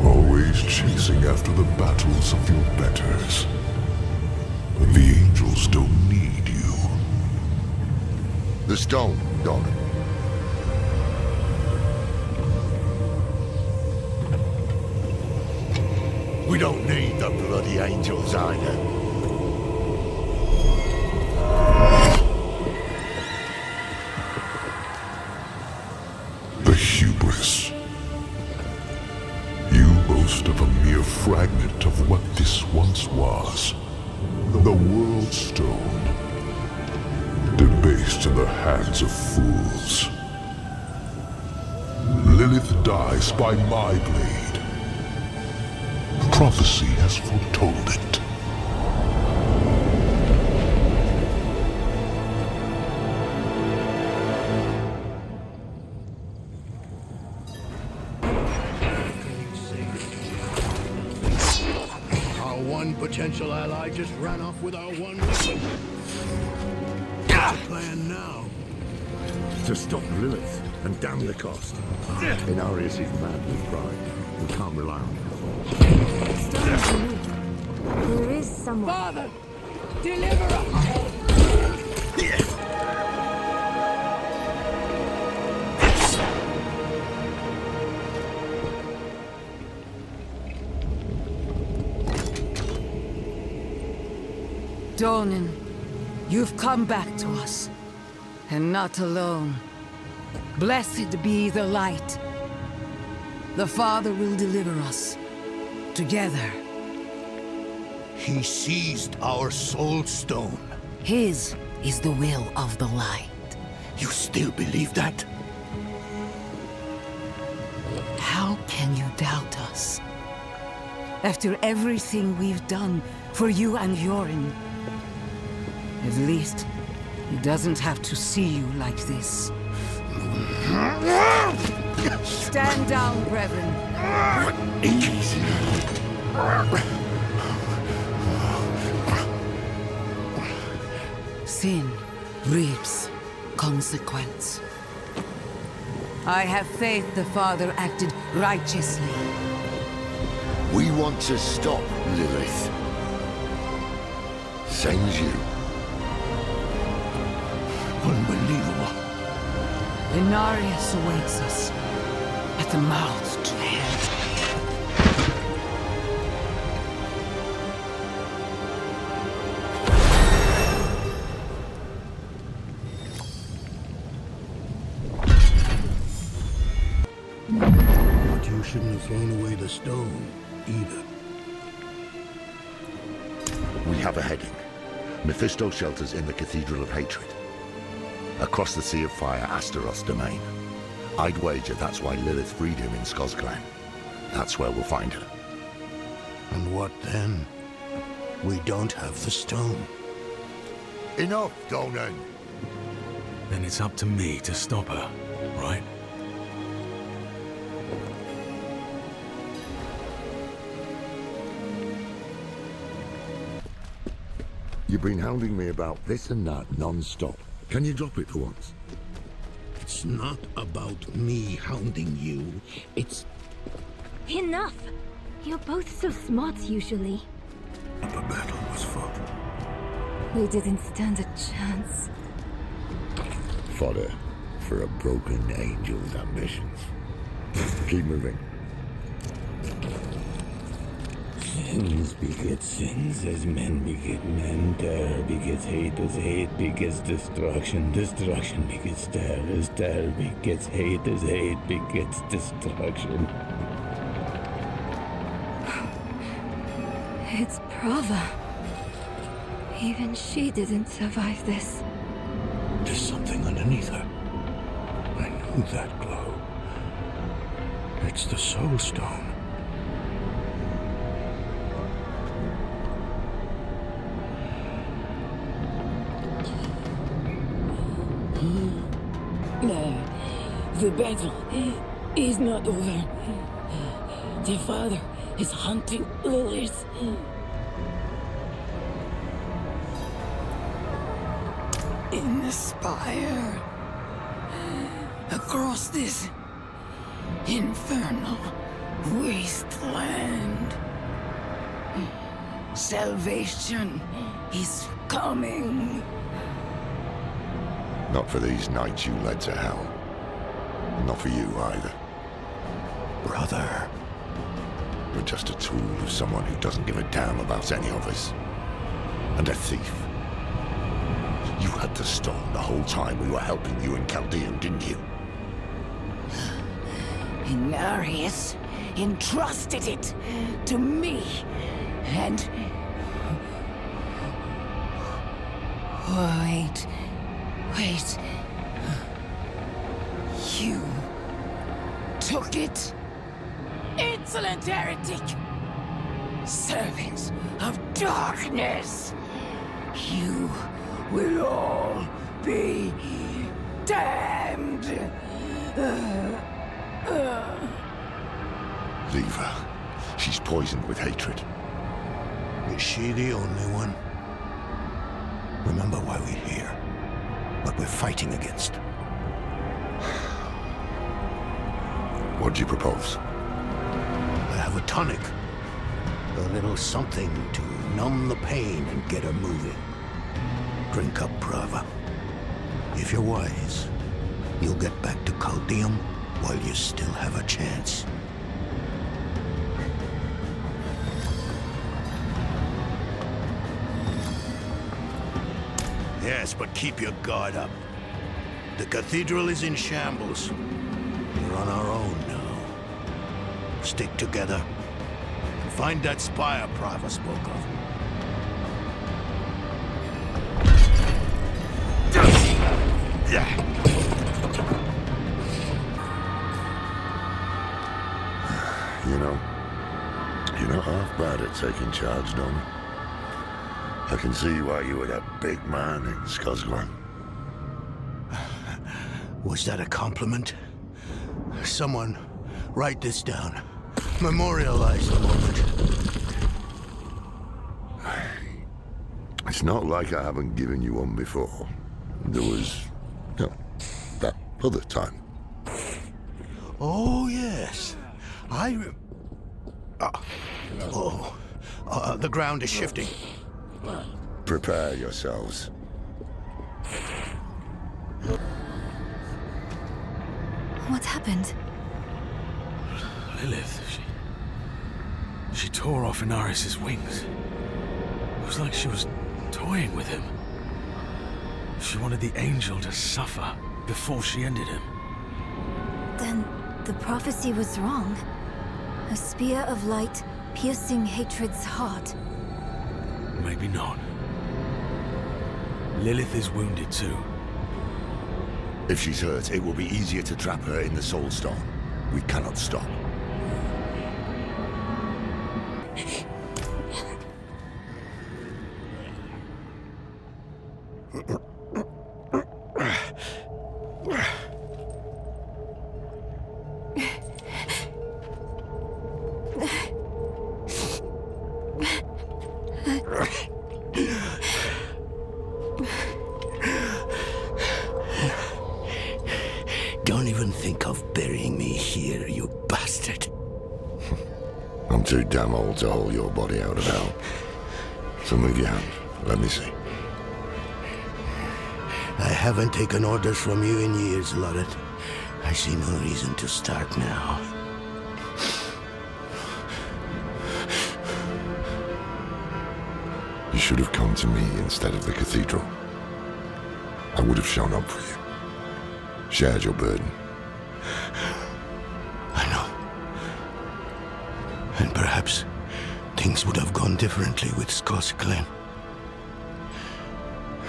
Always chasing after the battles of your betters. The angels don't need you. The stone, Doran. We don't need the bloody angels either. The hubris. You boast of a mere fragment of what this once was. The World Stone. Debased placed in the hands of fools. Lilith dies by my blade. Prophecy has foretold it. Our one potential ally just ran off with our one weapon. What's the plan now? To stop Lilith and damn the cost. Andariel is mad with pride. We can't rely on him. There is someone. Father, deliver us! Donan, you've come back to us. And not alone. Blessed be the light. The Father will deliver us. Together. He seized our soul stone. His is the will of the light. You still believe that? How can you doubt us? After everything we've done for you and Yorin. At least, he doesn't have to see you like this. Stand down, brethren. Sin reaps consequence. I have faith the Father acted righteously. We want to stop Lilith. Same as you. Unbelievable. Andariel awaits us at the mouth to hell. But you shouldn't have thrown away the stone, either. We have a heading. Mephisto shelters in the Cathedral of Hatred. Across the Sea of Fire, Astaroth's domain. I'd wager that's why Lilith freed him in Skosglen. That's where we'll find her. And what then? We don't have the stone. Enough, Donan! Then it's up to me to stop her, right? You've been hounding me about this and that non-stop. Can you drop it for once? It's not about me hounding you. It's... Enough! You're both so smart usually. The battle was fought. We didn't stand a chance. Fodder for a broken angel's ambitions. Keep moving. Sins beget sins as men beget men. Terror begets hate as hate begets destruction. Destruction begets terror as terror begets hate as hate begets destruction. It's Prava. Even she didn't survive this. There's something underneath her. I know that glow. It's the Soul Stone. The battle is not over. The Father is hunting Lilith. In the spire, across this infernal wasteland, salvation is coming. Not for these knights you led to hell. Not for you either. Brother. You're just a tool of someone who doesn't give a damn about any of us. And a thief. You had the stone the whole time we were helping you in Chaldean, didn't you? Andariel entrusted it to me, and... Wait, Wait. You took it? Insolent heretic! Servants of darkness! You will all be damned! Leave her. She's poisoned with hatred. Is she the only one? Remember why we're here. What we're fighting against. What do you propose? I have a tonic. A little something to numb the pain and get her moving. Drink up, Prava. If you're wise, you'll get back to Chaldeum while you still have a chance. Yes, but keep your guard up. The cathedral is in shambles. We're on our own now. Stick together. And find that spire Prava spoke of. You're not half bad at taking charge, Don. I can see why you were that big man in Skosglan. Was that a compliment? Someone, write this down. Memorialize the moment. It's not like I haven't given you one before. There was, that other time. Oh, yes. The ground is shifting. Prepare yourselves. What happened? Lilith, she tore off Andariel's wings. It was like she was toying with him. She wanted the angel to suffer before she ended him. Then the prophecy was wrong. A spear of light piercing hatred's heart. Maybe not. Lilith is wounded too. If she's hurt, it will be easier to trap her in the Soul Stone. We cannot stop. Don't even think of burying me here, you bastard. I'm too damn old to haul your body out of hell. So move your hand. Let me see. I haven't taken orders from you in years, Lorath. I see no reason to start now. You should have come to me instead of the cathedral. I would have shown up for you. Shared your burden. I know. And perhaps things would have gone differently with Skosglan.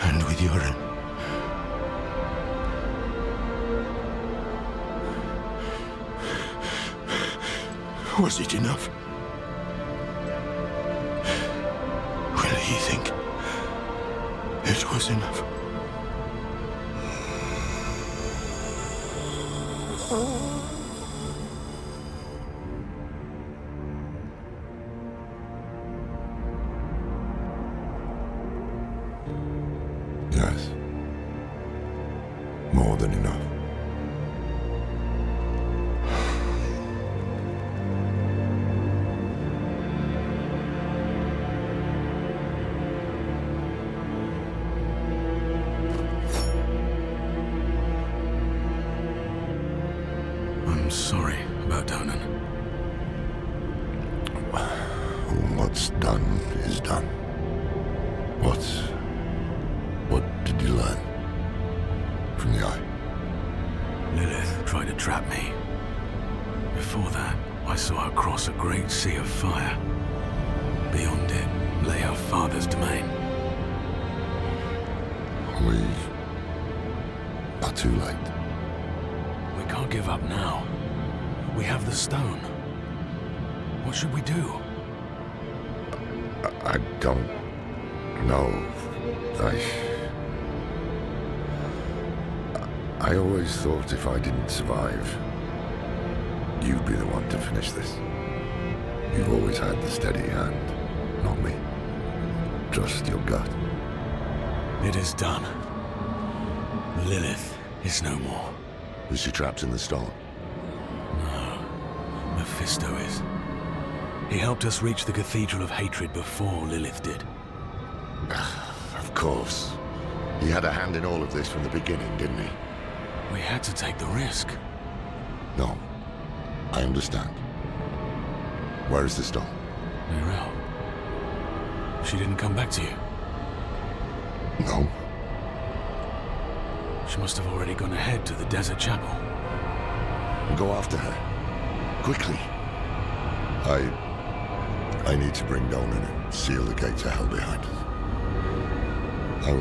And with Yoren. Was it enough? Will he think it was enough? Yes. More than enough. I'm sorry about Donan. What's done is done. What did you learn from the Eye? Lilith tried to trap me. Before that, I saw her cross a great sea of fire. Beyond it lay her father's domain. far too late. We can't give up now. We have the stone. What should we do? I don't know. I always thought if I didn't survive, you'd be the one to finish this. You've always had the steady hand, not me. Trust your gut. It is done. Lilith is no more. Was she trapped in the stone? No. Mephisto is. He helped us reach the Cathedral of Hatred before Lilith did. Of course. He had a hand in all of this from the beginning, didn't he? We had to take the risk. No. I understand. Where is the stone? Narelle. She didn't come back to you? No. She must have already gone ahead to the desert chapel. Go after her. Quickly. I need to bring Donan and seal the gates of hell behind us. I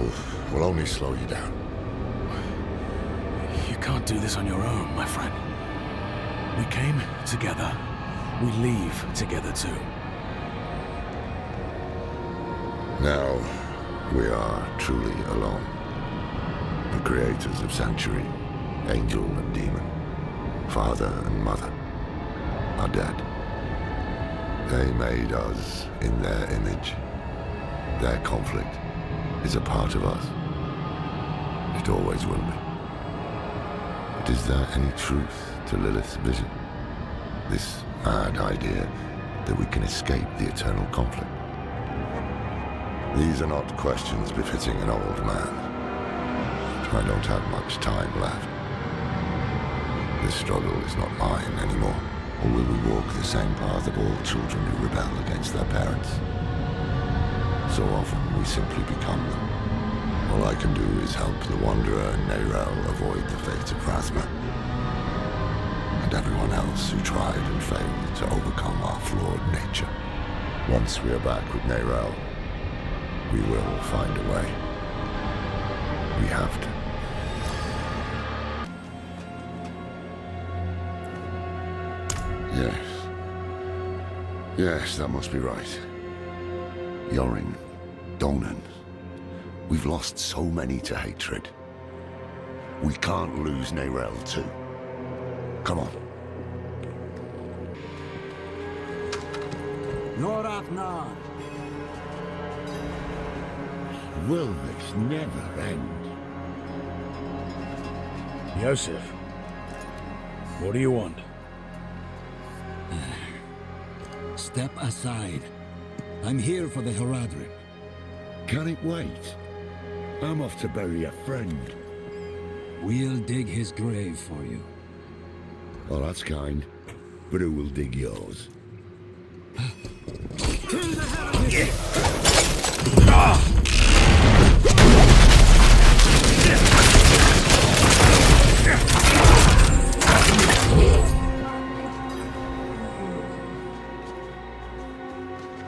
will only slow you down. You can't do this on your own, my friend. We came together. We leave together too. Now, we are truly alone. The creators of Sanctuary, angel and demon, father and mother, are dead. They made us in their image. Their conflict is a part of us. It always will be. But is there any truth to Lilith's vision? This mad idea that we can escape the eternal conflict? These are not questions befitting an old man. I don't have much time left. This struggle is not mine anymore. Or will we walk the same path of all children who rebel against their parents? So often we simply become them. All I can do is help the Wanderer and Narelle avoid the fate of Phasma. And everyone else who tried and failed to overcome our flawed nature. Once we are back with Narelle, we will find a way. We have to. Yes. Yes, that must be right. Yorin, Donan. We've lost so many to hatred. We can't lose Narelle too. Come on. Lorath Nahr. Will this never end? Yosef, what do you want? Step aside. I'm here for the Haradrim. Can it wait? I'm off to bury a friend. We'll dig his grave for you. Well, that's kind. But who will dig yours?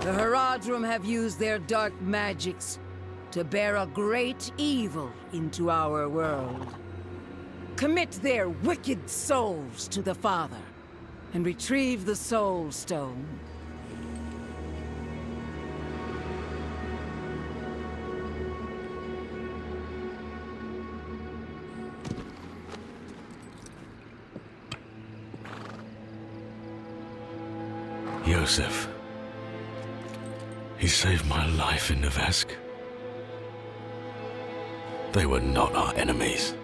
The Haradrim have used their dark magics to bear a great evil into our world. Commit their wicked souls to the Father, and retrieve the Soul Stone. Yosef. He saved my life in Nevesk. They were not our enemies.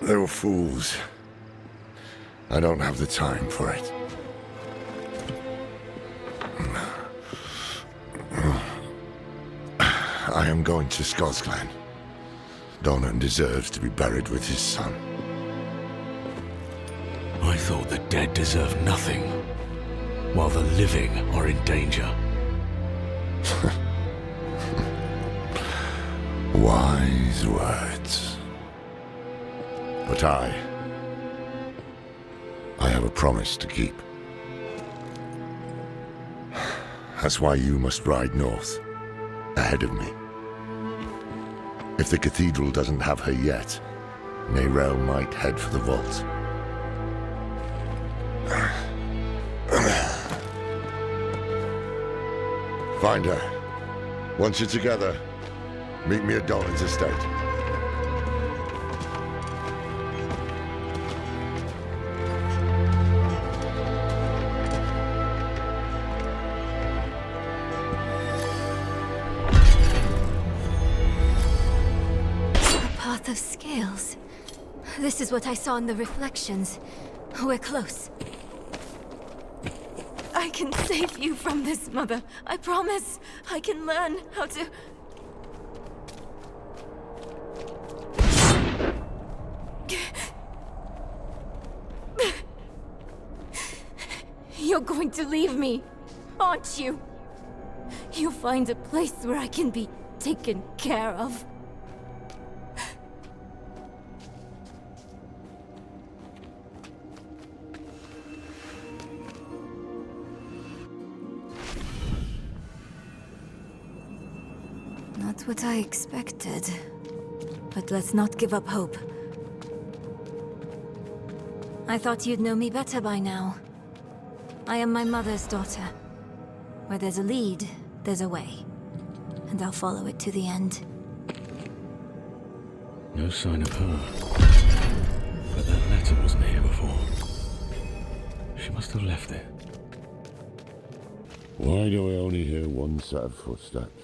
They were fools. I don't have the time for it. I am going to Skosglen. Donan deserves to be buried with his son. I thought the dead deserve nothing, while the living are in danger. Wise words. But I have a promise to keep. That's why you must ride north, ahead of me. If the cathedral doesn't have her yet, Neyrelle might head for the vault. Find her. Once you're together, meet me at Dolan's estate. A path of scales. This is what I saw in the reflections. We're close. I can save you from this, Mother. I promise. I can learn how to... You're going to leave me, aren't you? You'll find a place where I can be taken care of. Not what I expected. But let's not give up hope. I thought you'd know me better by now. I am my mother's daughter. Where there's a lead, there's a way. And I'll follow it to the end. No sign of her. But that letter wasn't here before. She must have left it. Why do I only hear one set of footsteps?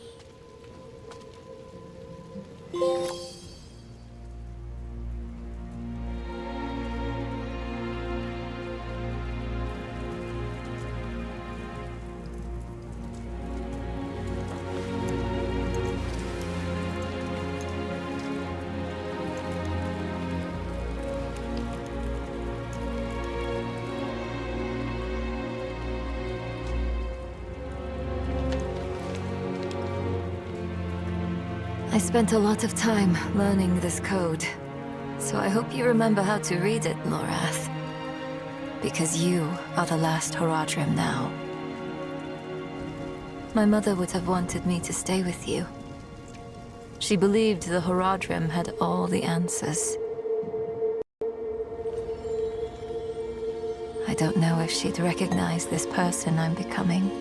I spent a lot of time learning this code, so I hope you remember how to read it, Lorath. Because you are the last Horadrim now. My mother would have wanted me to stay with you. She believed the Horadrim had all the answers. I don't know if she'd recognize this person I'm becoming.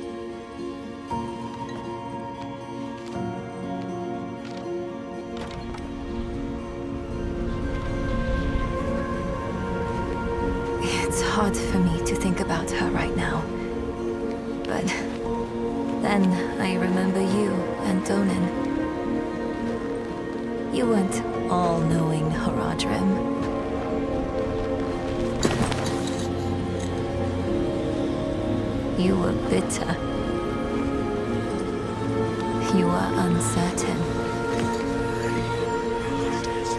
It's hard for me to think about her right now. But then I remember you and Donan. You weren't all-knowing Horadrim. You were bitter. You were uncertain.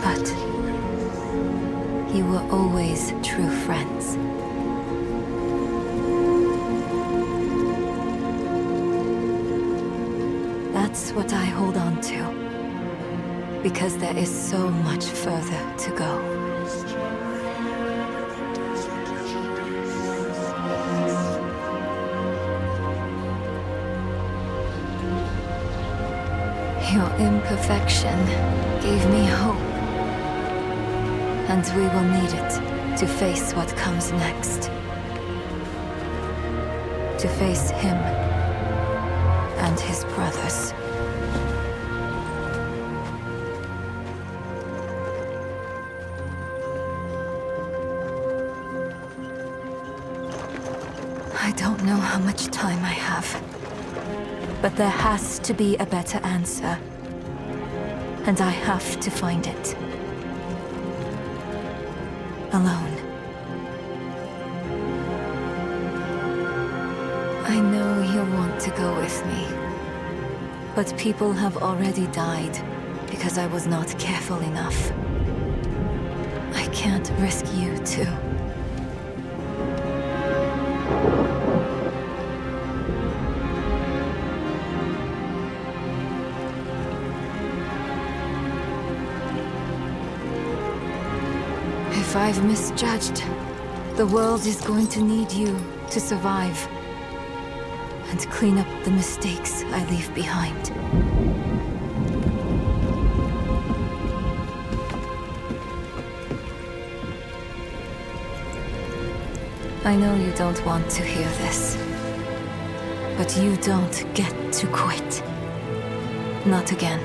But you were always true friends. That's what I hold on to. Because there is so much further to go. Your imperfection gave me hope. And we will need it to face what comes next. To face him and his brothers. I don't know how much time I have. But there has to be a better answer. And I have to find it. Alone. I know you'll want to go with me. But people have already died because I was not careful enough. I can't risk you too. If I've misjudged, the world is going to need you to survive and clean up the mistakes I leave behind. I know you don't want to hear this, but you don't get to quit. Not again.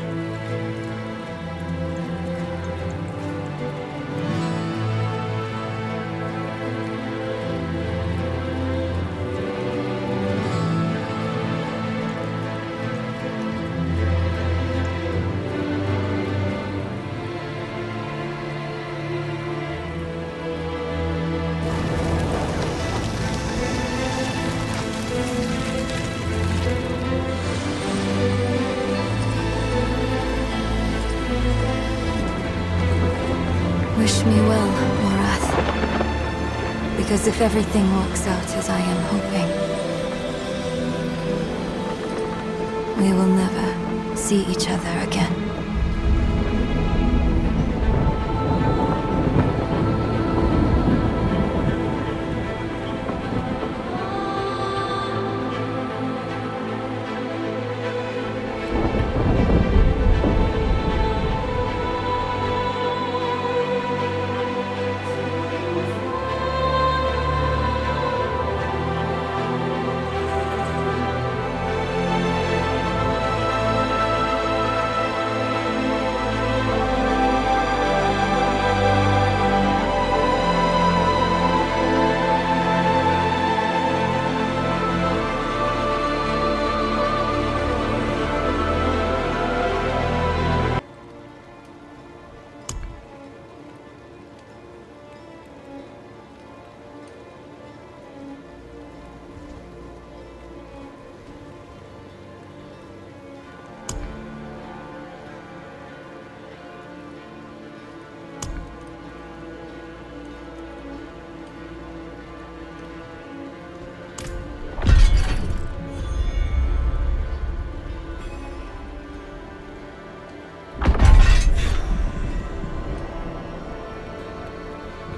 Wish me well, Lorath. Because if everything works out as I am hoping, we will never see each other again.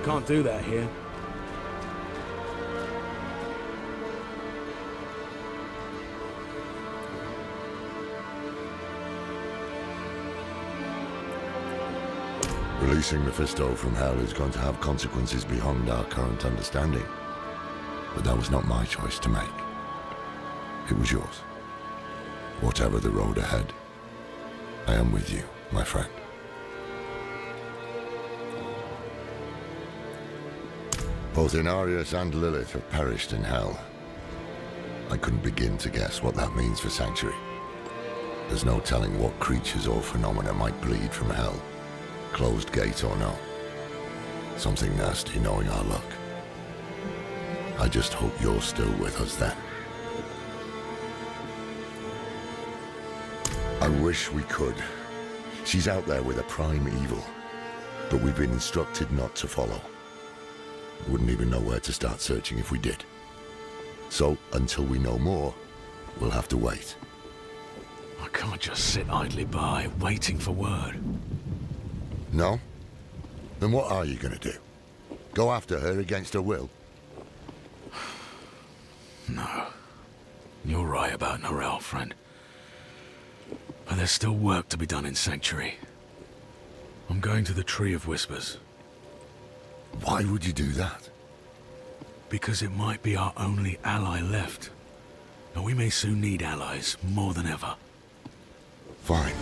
Can't do that here. Releasing Mephisto from hell is going to have consequences beyond our current understanding. But that was not my choice to make. It was yours. Whatever the road ahead, I am with you, my friend. Both Andariel and Lilith have perished in hell. I couldn't begin to guess what that means for Sanctuary. There's no telling what creatures or phenomena might bleed from hell, closed gate or no. Something nasty knowing our luck. I just hope you're still with us then. I wish we could. She's out there with a prime evil, but we've been instructed not to follow. Wouldn't even know where to start searching if we did. So, until we know more, we'll have to wait. I can't just sit idly by, waiting for word. No? Then what are you gonna do? Go after her against her will? No. You're right about Narelle, friend. But there's still work to be done in Sanctuary. I'm going to the Tree of Whispers. Why would you do that? Because it might be our only ally left. And we may soon need allies more than ever. Fine.